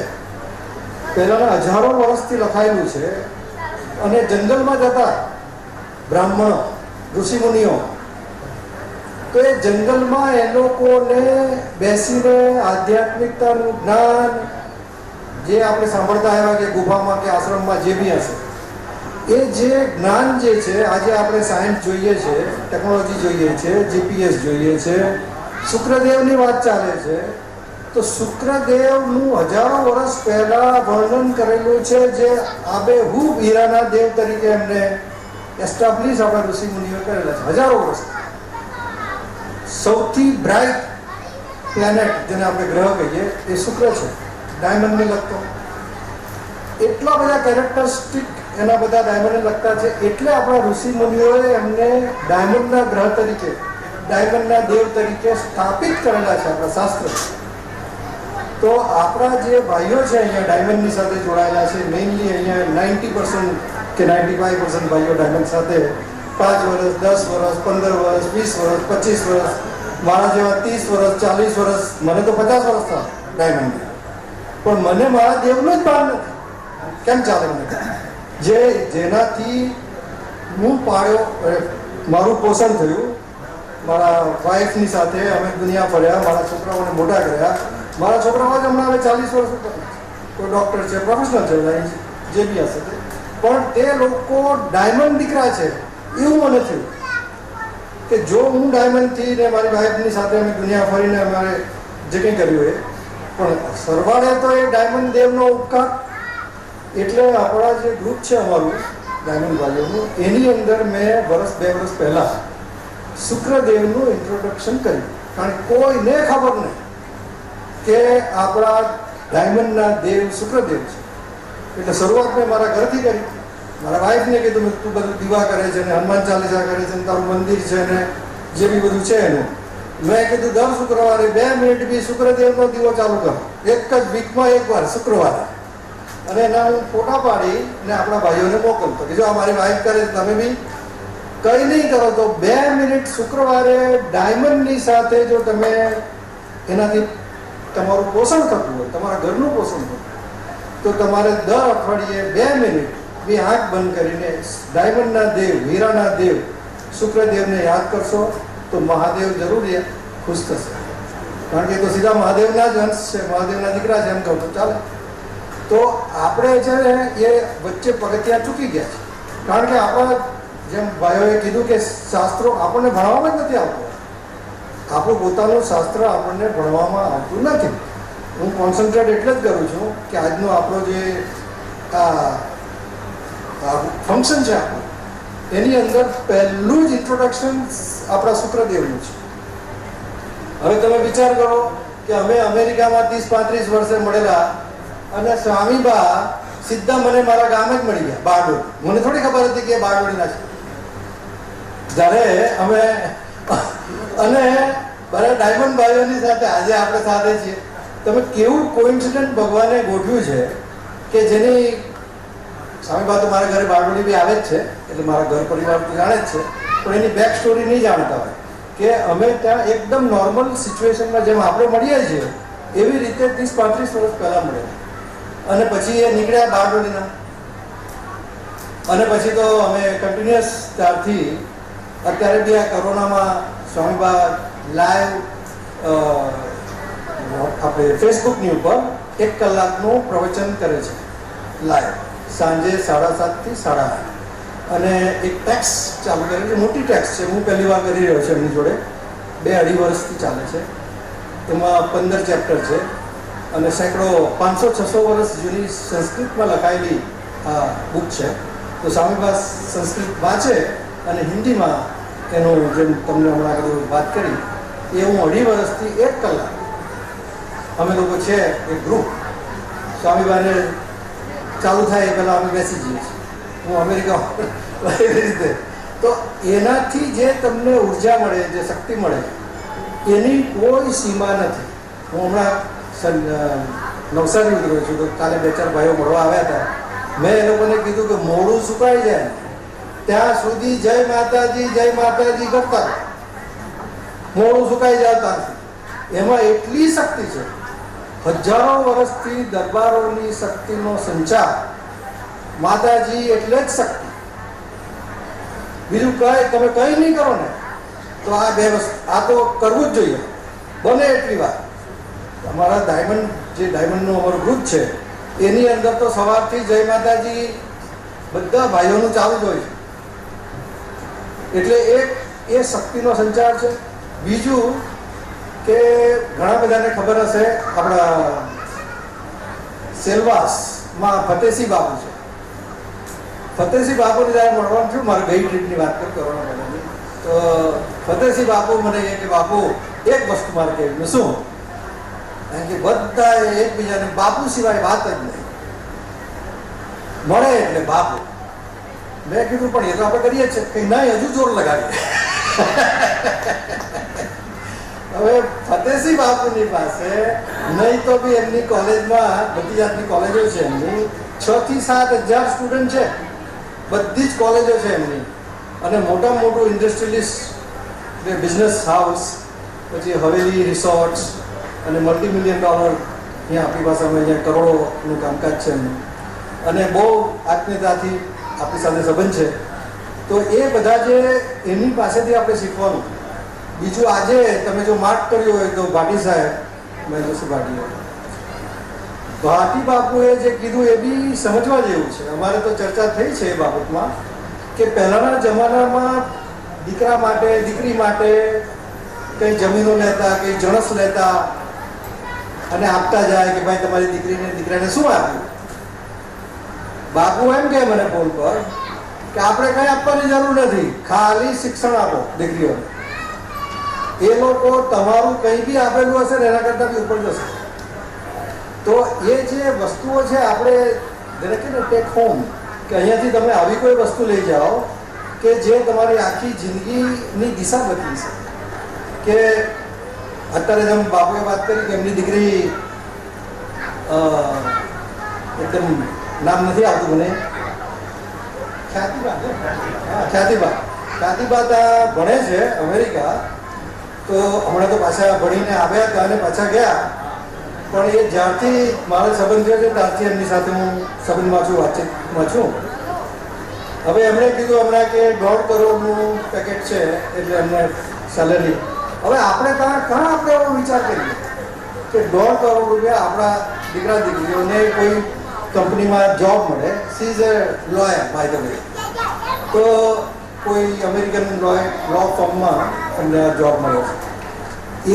પહેલાના હજારો વર્ષથી લખાયેલું છે. અને જંગલમાં જતા બ્રાહ્મણો, ઋષિમુનિઓ, તો એ જંગલમાં એ લોકોને બેસીને આધ્યાત્મિકતાનું જ્ઞાન, જે આપણે સાંભળતા આવ્યા કે ગુફામાં કે આશ્રમમાં જે બી હશે, એ જે જ્ઞાન જે છે, આજે આપણે સાયન્સ જોઈએ છે, ટેકનોલોજી જોઈએ છે, જીપીએસ જોઈએ છે, શુક્રદેવની વાત ચાલે છે, તો શુક્રદેવનું હજારો વર્ષ પહેલા વર્ણન કરેલું છે, જે આબેહૂબ હીરાના દેવ તરીકે એમને એસ્ટાબ્લિશ આપણા ઋષિ મુનિઓ કરેલા છે હજારો વર્ષ. સૌથી બ્રાઇટ પ્લેનેટ જેને આપણે ગ્રહ કહીએ એ શુક્ર છે, ડાયમંડને લગતો. એટલા બધા કેરેક્ટરિસ્ટિક એના બધા ડાયમંડને લગતા છે, એટલે આપણા ઋષિ મુનિઓએ એમને ડાયમંડના ગ્રહ તરીકે, ડાયમંડના દેવ તરીકે સ્થાપિત કરેલા છે આપણા શાસ્ત્ર. તો આપણા જે ભાઈઓ છે અહીંયા ડાયમંડની સાથે જોડાયેલા છે, મેઇનલી અહીંયા 90% કે 95% ભાઈઓ ડાયમંડ સાથે 5 વર્ષ, 10 વર્ષ, 15 વર્ષ, 20 વર્ષ, 25 વર્ષ, મારા જેવા 30 વર્ષ, 40 વર્ષ, મને તો 50 વર્ષ થયા ડાયમંડ. પણ મને મારા દેવનું જ ભાન નથી. કેમ ચાલે મને? જેનાથી હું પાડ્યો, મારું પોષણ થયું, મારા વાઈફની સાથે અમે દુનિયા ફર્યા, મારા છોકરાઓને મોટા કર્યા, મારા છોકરાઓ જ હમણાં હવે 40 વર્ષ ઉપર કોઈ ડૉક્ટર છે, પ્રોફેશનલ છે, જે બી હશે તે, પણ તે લોકો ડાયમંડ દીકરા છે એવું મને થયું કે જો હું ડાયમંડથી ને મારી વાઈફની સાથે અમે દુનિયા ફરીને અમારે જે કંઈ કર્યું એ, પણ સરવાળે તો એ ડાયમંડ દેવનો ઉપકાર. એટલે આપણા જે ગ્રુપ છે અમારું ડાયમંડ ભાઈઓનું, એની અંદર મેં 2 વર્ષ પહેલાં શુક્રદેવનું ઇન્ટ્રોડક્શન કર્યું. કારણ કે કોઈને ખબર નહીં કે આપણા ડાયમંડના દેવ શુક્રદેવ છે. એટલે શરૂઆત મેં મારા ઘરથી કરી. મારા વાઈફને કીધું તું બધું દીવા કરે છે ને હનુમાન ચાલીસા કરે છે ને તારું મંદિર છે ને જે બી બધું છે એનું, મેં કીધું દર શુક્રવારે 2 મિનિટ બી શુક્રદેવનો દીવો ચાલુ કરો, એક જ વીકમાં એકવાર શુક્રવારે. અને એના હું ફોટા પાડી ને આપણા ભાઈઓને મોકલતો કે જો આ મારી વાઈફ કરે છે, તમે બી કંઈ નહીં કરો તો 2 મિનિટ શુક્રવારે ડાયમંડની સાથે જો તમે એનાથી તમારું પોષણ થતું હોય, તમારા ઘરનું પોષણ થતું હોય, તો તમારે દર અઠવાડિયે 2 મિનિટ બી આંખ બંધ કરીને ડાયમંડના દેવ, હીરાના દેવ શુક્રદેવને યાદ કરશો તો મહાદેવ જરૂર ખુશ થશે. કારણ કે એ તો સીધા મહાદેવના જ અંશ છે, મહાદેવના દીકરા છે એમ કહું તો ચાલે. તો આપણે છે ને એ વચ્ચે પગથિયાં ચૂકી ગયા છે. કારણ કે આપણા જેમ ભાઈઓએ કીધું કે શાસ્ત્રો આપણને ભણવામાં જ નથી આવતું. આપણું પોતાનું શાસ્ત્ર આપણને ભણવામાં આવતું નથી. હું કોન્સન્ટ્રેટ એટલે જ કરું છું કે આજનો આપણો જે ફંક્શન છે આપણું, એની અંદર પહેલું જ ઇન્ટ્રોડક્શન આપણા શુક્રદેવનું છે. હવે તમે વિચાર કરો કે અમે અમેરિકામાં 30-35 વર્ષે મળેલા અને સ્વામીબા સીધા મને મારા ગામ જ મળી ગયા, બારડોલી. મને થોડી ખબર હતી કે એ બારડોલીના છે. જ્યારે અમે અને બધા ડાયમંડ ભાઈઓની સાથે આજે આપણે સાથે છીએ. તમે કેવું કોઇન્સિડન્ટ ભગવાને ગોઠવ્યું છે કે જેની સ્વામીબા તો મારા ઘરે બારડોલી બી આવે જ છે, એટલે મારા ઘર પરિવાર તો જાણે જ છે, પણ એની બેક સ્ટોરી નહીં જાણતા હોય કે અમે ત્યાં એકદમ નોર્મલ સિચ્યુએશનમાં જેમ આપણે મળીએ છીએ એવી રીતે 30-35 વર્ષ પહેલાં મળ્યા. અને પછી એ નીકળ્યા બારડોલીના. અને પછી તો અમે કન્ટિન્યુઅસ ત્યારથી અત્યારે બી આ કોરોનામાં સ્વામીબા લાઈવ આપણે ફેસબુકની ઉપર 1 કલાકનું પ્રવચન કરે છે લાઈવ, સાંજે 7:30 થી 8:30. અને એક ટેક્સ ચાલુ કરી છે, મોટી ટેક્સ છે, હું પહેલી વાર કરી રહ્યો છું એમની જોડે. 2-2.5 વર્ષથી ચાલે છે. એમાં 15 ચેપ્ટર છે અને સેંકડો 500-600 વર્ષ જૂની સંસ્કૃતમાં લખાયેલી આ બુક છે. તો સ્વામીબા સંસ્કૃત વાંચે અને હિન્દીમાં એનું જેમ તમને હમણાં બધું વાત કરી એ હું 2.5 વર્ષથી 1 કલાક અમે લોકો છે એક ગ્રુપ, સ્વામીબાને ચાલુ થાય એ પહેલાં અમે બેસી જઈએ છીએ. હું અમેરિકા એવી રીતે. તો એનાથી જે તમને ઉર્જા મળે, જે શક્તિ મળે, એની કોઈ સીમા નથી. હું હમણાં નવસારી ઉતર્યો છું તો કાલે 2-4 ભાઈઓ મળવા આવ્યા હતા. મેં એ લોકોને કીધું કે મોડું સુકાઈ જાય ત્યાં સુધી જય માતાજી કરતા, મોડું સુકાઈ જાય ત્યાંથી. એમાં એટલી શક્તિ છે, હજારો વર્ષથી દરબારોની શક્તિનો સંચાર. માતાજી એટલે જ શક્તિ, બીજું કઈ તમે કંઈ નહીં કરો ને તો આ 2 વસ્તુ આ તો કરવું જ જોઈએ બને એટલી વાર. અમારા ડાયમંડનું અમારું ગ્રુપ છે એની અંદર તો સવારથી જય માતાજી બધા ભાઈઓનું ચાલુ જ હોય છે. એટલે એ શક્તિનો સંચાર છે. બીજું કે ઘણા બધાને ખબર હશે આપણા સેલવાસમાં ફતેહસિંહ બાપુ છે. ફતેહસિંહ બાપુને જ્યારે મળવાનું થયું, મારે ગઈ ટ્રીપની વાત કરી કોરોના પહેલાંની, તો ફતેહસિંહ બાપુ મને કહે કે બાપુ એક વસ્તુ મારે કહેવી. શું? કારણ કે બધા એકબીજાને બાપુ સિવાય વાત જ નહીં, મળે એટલે બાપુ. મેં કીધું પણ એ તો આપણે કરીએ છીએ કે નહીં, હજુ જોર લગાવીએ. હવે ફતેહસિંહ બાપુની પાસે નહીં તો બી એમની કોલેજમાં બધી જાતની કોલેજો છે એમની, 6 થી 7 હજાર સ્ટુડન્ટ છે, બધી જ કોલેજો છે એમની. અને મોટામાં મોટું ઇન્ડસ્ટ્રીલિસ્ટ, બિઝનેસ હાઉસ, પછી હવેલી રિસોર્ટ્સ અને $multi-million અહીંયા આપણી પાસે અમે અહીંયા કરોડોનું કામકાજ છે એમનું. અને બહુ આત્મીયતાથી આપણી સાથે સંબંધ છે. તો એ બધા જે એમની પાસેથી આપણે શીખવાનું. બીજું આજે તમે જો માર્ક કર્યું હોય તો ભાટી સાહેબ મહેન્દ્રસિંહ ભાટીએ. ભાટી બાપુએ જે કીધું એ બી સમજવા જેવું છે. અમારે તો ચર્ચા થઈ છે એ બાબતમાં કે પહેલાંના જમાનામાં દીકરા માટે દીકરી માટે કંઈ જમીનો લેતા કંઈ જણસ લેતા અને આપતા જાય કે ભાઈ તમારી દીકરાને શું આપ્યું. બાપુ એમ કહે મને ફોન પર કે આપણે કંઈ આપવાની જરૂર નથી, ખાલી શિક્ષણ આપો દીકરીઓને. એ લોકો તમારું કંઈ બી આપેલું હશે ને એના કરતાં બી ઉપર જશે. તો એ જે વસ્તુઓ છે આપણે જેને કે ટેક હોમ, કે અહીંયાથી તમે આવી કોઈ વસ્તુ લઈ જાઓ કે જે તમારી આખી જિંદગીની દિશા બદલી છે. કે અત્યારે જેમ બાપુએ વાત કરી કે એમની દીકરી એકદમ નામ નથી આવતું મને, ખ્યાતિબા ત્યાં ભણે છે અમેરિકા. તો હમણાં તો પાછા ભણીને આવ્યા હતા અને પાછા ગયા. પણ એ જ્યારથી મારો સંબંધ થયો છે ત્યારથી એમની સાથે હું સંબંધમાં છું, વાતચીતમાં છું. હવે એમણે કીધું હમણાં કે 1.5 કરોડનું પેકેટ છે એટલે એમને સેલરી. હવે આપણે કાં આપણે એવો વિચાર કરીએ કે 1.5 કરોડ રૂપિયા આપણા દીકરા દીકરીઓને કોઈ કંપનીમાં જોબ મળે. She is a lawyer by the way. તો કોઈ અમેરિકન લો ફર્મમાં એમને જોબ મળે છે.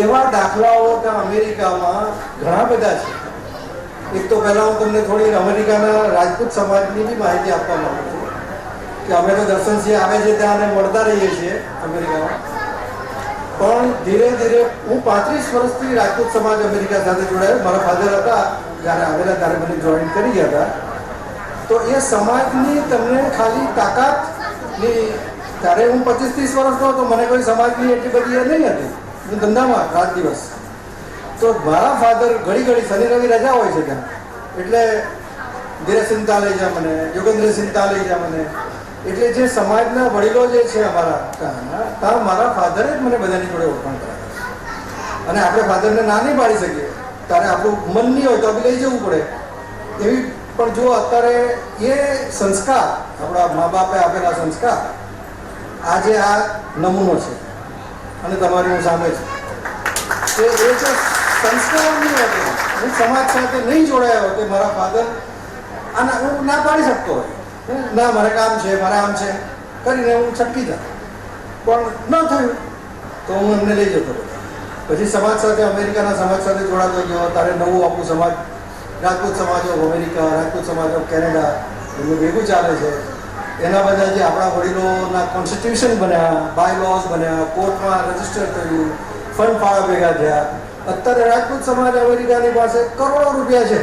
એવા દાખલાઓ ત્યાં અમેરિકામાં ઘણા બધા છે. એક તો પહેલાં હું તમને થોડી અમેરિકાના રાજપૂત સમાજની બી માહિતી આપવા માંગુ છું કે અમે તો દર્શનસિંહ આવે છે ત્યાં અમે મળતા રહીએ છીએ અમેરિકામાં. પણ ધીરે ધીરે હું 35 વર્ષથી રાજપૂત સમાજ અમેરિકા સાથે જોડાયો. મારા ફાધર હતા જ્યારે આવેલા ત્યારે મને જોઈન કરી ગયા હતા. તો એ સમાજની તમને ખાલી તાકાતની, ત્યારે હું 25-30 વર્ષનો હતો, મને કોઈ સમાજની એટલી બધી એ નહીં હતી. હું ધંધામાં રાત દિવસ. તો મારા ફાધર ઘડી શનિ રવિ રજા હોય છે ત્યાં, એટલે ધીરેસિંહતા લઈ જા મને, યોગેન્દ્રસિંહતા લઈ જા મને. એટલે જે સમાજના વડીલો જે છે અમારા ત્યાં મારા ફાધરે જ મને બધાની જોડે ઓળખાણ કરાવી. અને આપણે ફાધરને ના નહીં પાડી શકીએ, ત્યારે આપણું મન નહીં હોય તો બી લઈ જવું પડે એવી. પણ જો અત્યારે એ સંસ્કાર, આપણા મા બાપે આપેલા સંસ્કાર, આજે આ નમૂનો છે. અને તમારી હું સામે છું કે એ જે સંસ્કાર નહીં હતો, હું સમાજ સાથે નહીં જોડાયો કે મારા ફાધર આના હું ના પાડી શકતો હોય, ના મારે કામ છે, મારે આમ છે કરીને હું છટકી જાઉં. પણ ન થયું તો હું એમને લઈ જતો હતો. પછી સમાજ સાથે, અમેરિકાના સમાજ સાથે જોડાતો ગયો. તારે નવું આપણું સમાજ, રાજપૂત સમાજ ઓફ અમેરિકા, રાજપૂત સમાજ ઓફ કેનેડા, એનું ભેગું ચાલે છે. એના બધા જે આપણા વડીલોના કોન્સ્ટિટ્યુશન બન્યા, બાય લોઝ બન્યા, કોર્ટમાં રજીસ્ટર થયું, ફંડ ફાળા ભેગા થયા. અત્યારે રાજપૂત સમાજ અમેરિકાની પાસે કરોડો રૂપિયા છે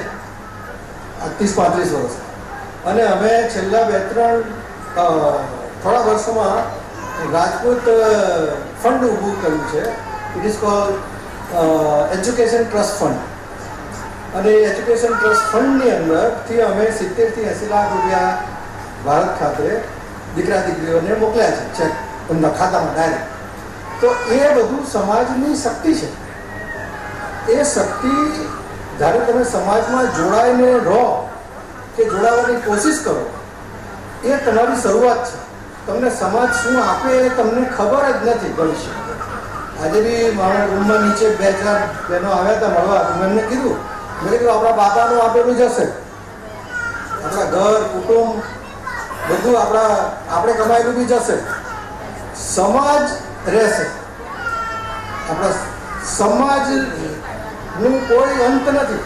આ 30-35 વર્ષ. અને અમે છેલ્લા 2-3 થોડા વર્ષોમાં રાજપૂત ફંડ ઊભું કર્યું છે. It is called education trust fund. અને એજ્યુકેશન ટ્રસ્ટ ફંડની અંદરથી અમે 70-80 લાખ રૂપિયા ભારત ખાતે દીકરા દીકરીઓને મોકલ્યા છે, ચેક એમના ખાતામાં ડાયરેક્ટ. તો એ બધું સમાજની શક્તિ છે. એ શક્તિ જ્યારે તમે સમાજમાં જોડાઈને રહો કે જોડાવાની કોશિશ કરો, એ તમારી શરૂઆત છે. તમને સમાજ શું આપે એ તમને ખબર જ નથી ભવિષ્ય. આજે બી મારા રૂમમાં નીચે 2-4 બહેનો આવ્યા હતા મળવા. મેં એમને કીધું, મેં કીધું આપણા બાપાનું આપેલું જશે, આપણા ઘર કુટુંબ બધું આપણે કમાયેલું બી જશે, સમાજ રહેશે. આપણા સમાજનું કોઈ અંત નથી.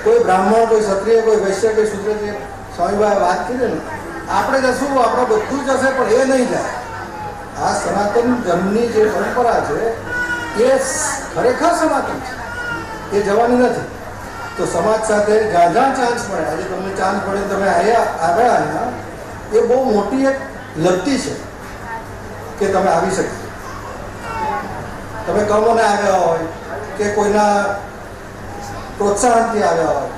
કોઈ બ્રાહ્મણ, કોઈ ક્ષત્રિય, કોઈ વૈશ્ય, કોઈ શૂદ્ર, જે સ્વામીભાઈ વાત કરી ને, આપણે જશું, આપણે બધું જશે, પણ એ નહીં જાય. આ સનાતન ધર્મની જે પરંપરા છે એ ખરેખર સનાતન છે, એ જવાની નથી. તો સમાજ સાથે જ્યાં જ્યાં ચાન્સ મળે, આજે તમને ચાન્સ મળે તમે આવ્યા અહીંયા, એ બહુ મોટી એક લબ્ધિ છે કે તમે આવી શકો. તમે કમોને આવ્યા હોય કે કોઈના પ્રોત્સાહનથી આવ્યા હોય,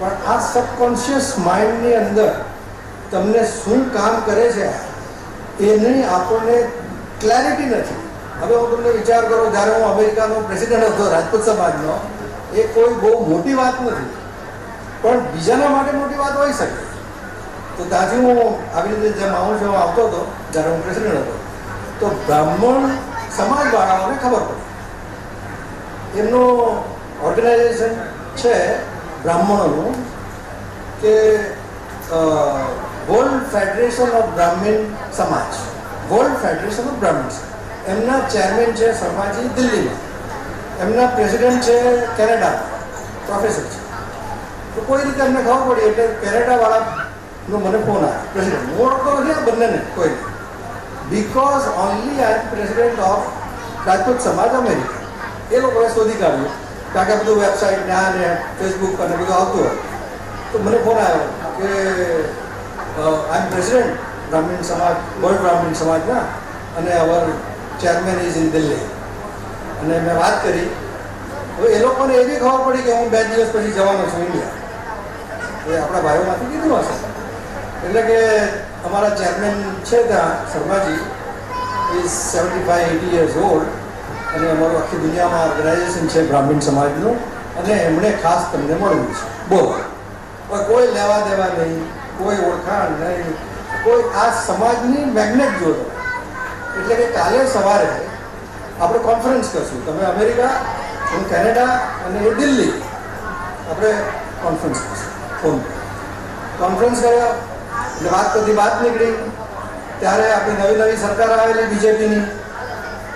પણ આ સબકોન્શિયસ માઇન્ડની અંદર તમને શું કામ કરે છે એની આપણને ક્લેરિટી નથી. હવે હું તમને વિચાર કરો, જ્યારે હું અમેરિકાનો પ્રેસિડેન્ટ હતો રાજપૂત સમાજનો, એ કોઈ બહુ મોટી વાત નથી, પણ બીજાના માટે મોટી વાત હોઈ શકે. તો ત્યાંથી હું આવી રીતે જે માઉન્ટ જેવો આવતો હતો જ્યારે હું પ્રેસિડેન્ટ હતો, તો બ્રાહ્મણ સમાજવાળાઓને ખબર પડી. એમનો ઓર્ગેનાઇઝેશન છે બ્રાહ્મણોનું કે વર્લ્ડ ફેડરેશન ઓફ બ્રાહ્મણ સમાજ, વર્લ્ડ ફેડરેશન ઓફ બ્રાહ્મણ સમાજ. એમના ચેરમેન છે શર્માજી દિલ્હીમાં, એમના પ્રેસિડેન્ટ છે કેનેડા, પ્રોફેસર છે. તો કોઈ રીતે અમને ખબર પડી એટલે કેનેડાવાળાનો મને ફોન આવ્યો, પ્રેસિડેન્ટ હું ઓળખતો નથી આ બંનેને કોઈ, because only I am president of Rajput Samaj America. એ લોકોએ શોધી કાઢ્યું કારણ કે બધું વેબસાઇટ ને આ ને ફેસબુક અને બધું આવતું હોય. તો મને ફોન આવ્યો કે આઈ એમ પ્રેસિડેન્ટ બ્રાહ્મણ સમાજ, વર્લ્ડ બ્રાહ્મણ સમાજના, અને અવર ચેરમેન ઇઝ ઇન દિલ્હી. અને મેં વાત કરી. હવે એ લોકોને એ બી ખબર પડી કે હું 2 દિવસ પછી જવાનો છું ઇન્ડિયા. એ આપણા ભાઈઓમાંથી કીધું હશે. એટલે કે અમારા ચેરમેન છે ત્યાં શર્માજી ઇઝ 75-80 years old, અને અમારું આખી દુનિયામાં ઓર્ગેનાઇઝેશન છે બ્રાહ્મણ સમાજનું, અને એમણે ખાસ તમને મળવું છે. બોલો, કોઈ લેવા દેવા નહીં, કોઈ ઓળખાણ નહીં, કોઈ આ સમાજની મેગ્નેટ જોડો. એટલે કે કાલે સવારે આપણે કોન્ફરન્સ કરશું. તમે અમેરિકા, હું કેનેડા અને એ દિલ્હી. આપણે કોન્ફરન્સ કરશું ફોન પર. કોન્ફરન્સ કર્યા એટલે વાત નીકળી. ત્યારે આપણી નવી સરકાર આવેલી બીજેપીની,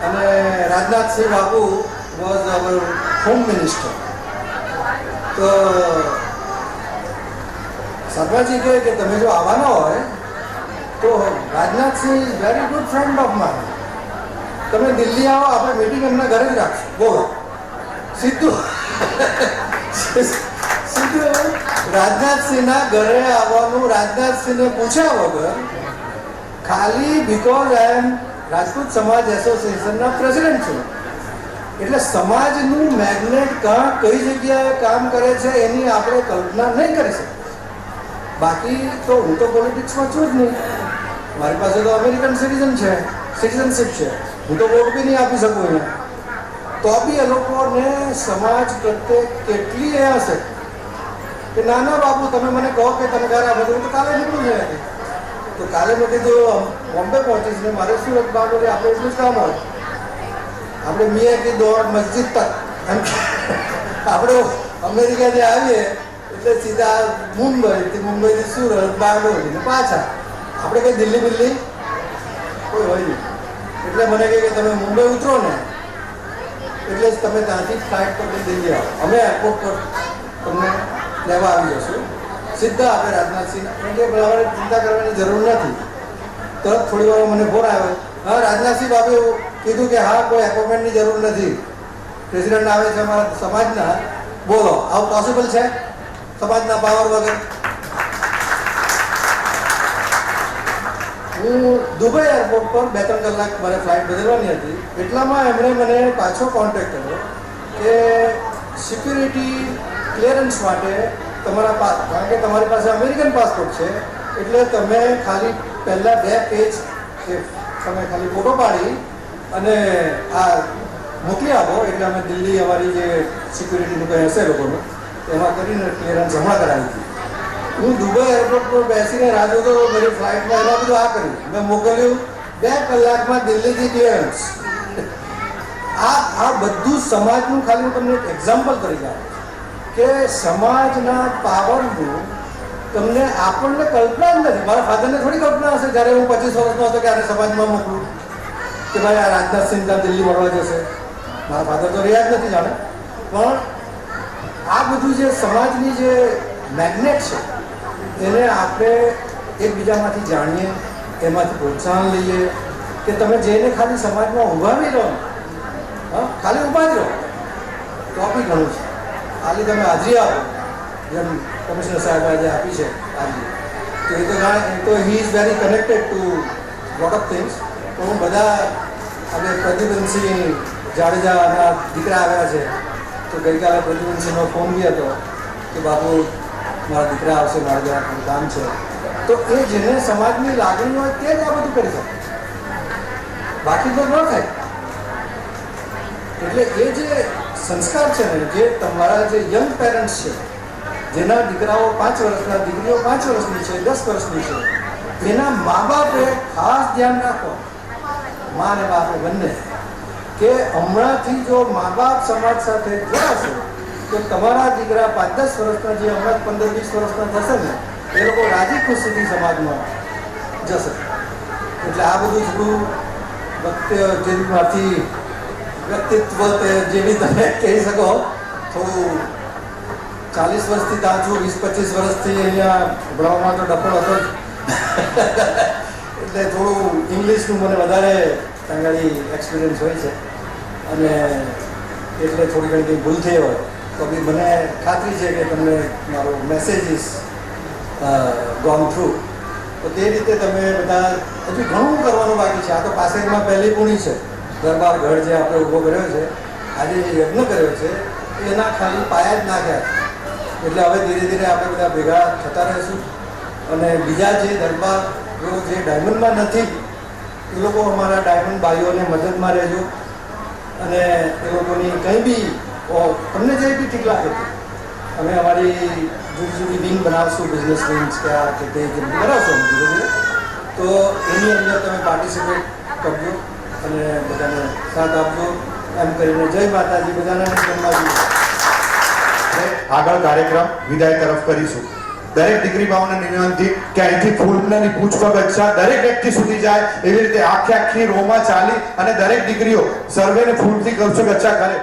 અને રાજનાથસિંહ બાપુ વોઝ અવર હોમ મિનિસ્ટર. તો શર્માજી કહે કે તમે જો આવવાના હોય તો Rajnath Singh is very good friend of mine, તમે દિલ્હી આવો, આપણે મીટિંગ એમના ઘરે જ રાખશું. બોલો, સીધું રાજનાથસિંહના ઘરે આવવાનું, રાજનાથસિંહને પૂછ્યા વગર, ખાલી બીકોઝ આઈ એમ રાજપૂત સમાજ એસોસિએશનના પ્રેસિડેન્ટ છું. એટલે સમાજનું મેગ્નેટ કઈ જગ્યાએ કામ કરે છે એની આપણે કલ્પના નહીં કરી શકીએ. બાકી તો હું તો પોલિટિક્સમાં છું જ નહીં. મારી પાસે તો અમેરિકન સિટીઝનશીપ છે. હું તો વોટ બી નહીં આપી શકું અહીંયા. તો બી એ લોકોને સમાજ પ્રત્યે કેટલી એ હશે કે નાના બાપુ તમે મને કહો કે તમે ઘરે આ બધું, તો કાલે નીકળું છે. તો કાલે મેં કીધું બોમ્બે પહોંચીશ ને મારે સુરત બાબતે આપણે એટલું જ કામ હોય. આપણે મિયા કી દોડ મસ્જિદ તક, આપણે અમેરિકાથી આવીએ એટલે સીધા મુંબઈથી સુરત, બારડોલી ને પાછા. આપણે કંઈ દિલ્હી કોઈ હોય નહીં. એટલે મને કહે કે તમે મુંબઈ ઉતરો ને એટલે જ તમે ત્યાંથી ફ્લાઇટ પકડી દિલ્હી આવો. અમે એરપોર્ટ પર તમને લેવા આવી જશું સીધા. આપણે રાજનાથસિંહ કે બરાબર ચિંતા કરવાની જરૂર નથી. તરત થોડી વાર મને ફોન આવ્યો, હા રાજનાથસિંહ બાબુ કીધું કે હા કોઈ એપોઇન્ટમેન્ટની જરૂર નથી, પ્રેસિડન્ટ આવે છે અમારા સમાજના. બોલો, આવું પોસિબલ છે સમાજના પાવર વગર? હું દુબઈ એરપોર્ટ પર 2-3 કલાક મારે ફ્લાઇટ બદલવાની હતી. એટલામાં એમણે મને પાછો કોન્ટેક્ટ કર્યો કે સિક્યુરિટી ક્લિયરન્સ માટે તમારા કારણ કે તમારી પાસે અમેરિકન પાસપોર્ટ છે એટલે તમે ખાલી પહેલાં 2 પેજ કે તમે ખાલી ફોટો પાડી અને આ મોકલી આપો. એટલે અમે દિલ્હી અમારી જે સિક્યુરિટીનું કંઈ હશે લોકોનું એમાં કરીને ક્લિયરન્સ હમણાં કરાવી હતી. હું દુબઈ એરપોર્ટ પર બેસીને રાહ જોતો મારી ફ્લાઇટમાં એમાં બધું આ કર્યું. મેં મોકલ્યું 2 કલાકમાં દિલ્હીથી ક્લિયરન્સ. આ બધું સમાજનું ખાલી હું તમને એક એક્ઝામ્પલ તરીકે આપું કે સમાજના પાવરનું તમને આપણને કલ્પના જ નથી. મારા ફાધરને થોડી કલ્પના હશે જ્યારે હું 25 વર્ષનો હતો કે આને સમાજમાં મોકલું કે ભાઈ આ રાજનાથસિંહ ત્યાં દિલ્હી મળવા જશે. મારા ફાધર તો રહ્યા જ નથી જાણે. પણ આ બધું જે સમાજની જે મેગ્નેટ છે એને આપણે એકબીજામાંથી જાણીએ, એમાંથી પ્રોત્સાહન લઈએ કે તમે જઈને ખાલી સમાજમાં ઊભા બી રહો, હા ખાલી ઊભા જ રહો તો બી ઘણું છે. ખાલી તમે હાજરી આપો, જેમ કમિશનર સાહેબ આજે આપી છે હાજરી, તો એ તો he is very connected two lot of things. તો હું બધા આપણે પ્રદ્યુમનસિંહ જાડેજાના દીકરા આવ્યા છે. તો ગઈકાલે પ્રદ્યુમનસિંહનો ફોન બી હતો કે બાપુ મારા દીકરા આવશે, મારા જરા કામ છે. તો એ જેને સમાજની લાગણી હોય તે જ આ બધું કરી શકે, બાકી તો ન થાય. એટલે એ જે સંસ્કાર છે ને, જે તમારા જે યંગ પેરેન્ટ્સ છે જેના દીકરાઓ 5 વર્ષના, દીકરીઓ 5 વર્ષની છે, 10 વર્ષની છે, એના મા બાપે ખાસ ધ્યાન રાખો, મા અને બાપે બંને, કે હમણાંથી જો મા બાપ સમાજ સાથે જોડાશે કે તમારા દીકરા 5-10 વર્ષના જે હમણાં 15-20 વર્ષના થશે ને એ લોકો રાજી ખુશીથી સમાજમાં જશે. એટલે આ બધું થોડું જેમાંથી વ્યક્તિત્વ જેવી તમે કહી શકો, થોડું 40 વર્ષથી ત્યાં છું, 20-25 વર્ષથી અહીંયા ભણવામાં તો ડફળ હતો જ. એટલે થોડું ઇંગ્લિશનું મને વધારે સાંગાળી એક્સપિરિયન્સ હોય છે અને એટલે થોડી ઘણી કંઈ ભૂલ થઈ હોય તો બી મને ખાતરી છે કે તમને મારો મેસેજ ઇઝ ગોન થ્રુ. તો તે રીતે તમે બધા હજુ ઘણું કરવાનું બાકી છે. આ તો પાસેમાં પહેલી પૂણી છે. દરબાર ગઢ જે આપણે ઊભો કર્યો છે, આજે જે યજ્ઞ કર્યો છે એના ખાલી પાયા જ નાખ્યા. એટલે હવે ધીરે ધીરે આપણે બધા ભેગા થતા રહીશું અને બીજા જે દરબારો જે ડાયમંડમાં નથી એ લોકો અમારા ડાયમંડ ભાઈઓને મદદમાં રહેજો અને એ લોકોની કંઈ બી તમને જે બી ઠીક લાગે અમે અમારી જુદી જુદી વિંગ બનાવશું, બિઝનેસ વિંગ્સ કે આ કે તે બનાવશું અમે ધીરે ધીરે. તો એની અંદર તમે પાર્ટિસિપેટ કરજો અને બધાને સાથ આપજો. એમ કરીને જય માતાજી, બધાને જન્માજી. આગળ કાર્યક્રમ વિદાય તરફ કરીશું. દરેક દીકરી ભાવને નિવેદનથી કે અહીંથી ફૂલની પૂછપગ અચ્છા દરેક વ્યક્તિ સુધી જાય એવી રીતે આખી રોમાં ચાલી અને દરેક દીકરીઓ સર્વેને ફૂલથી કરશો અચ્છા કરે.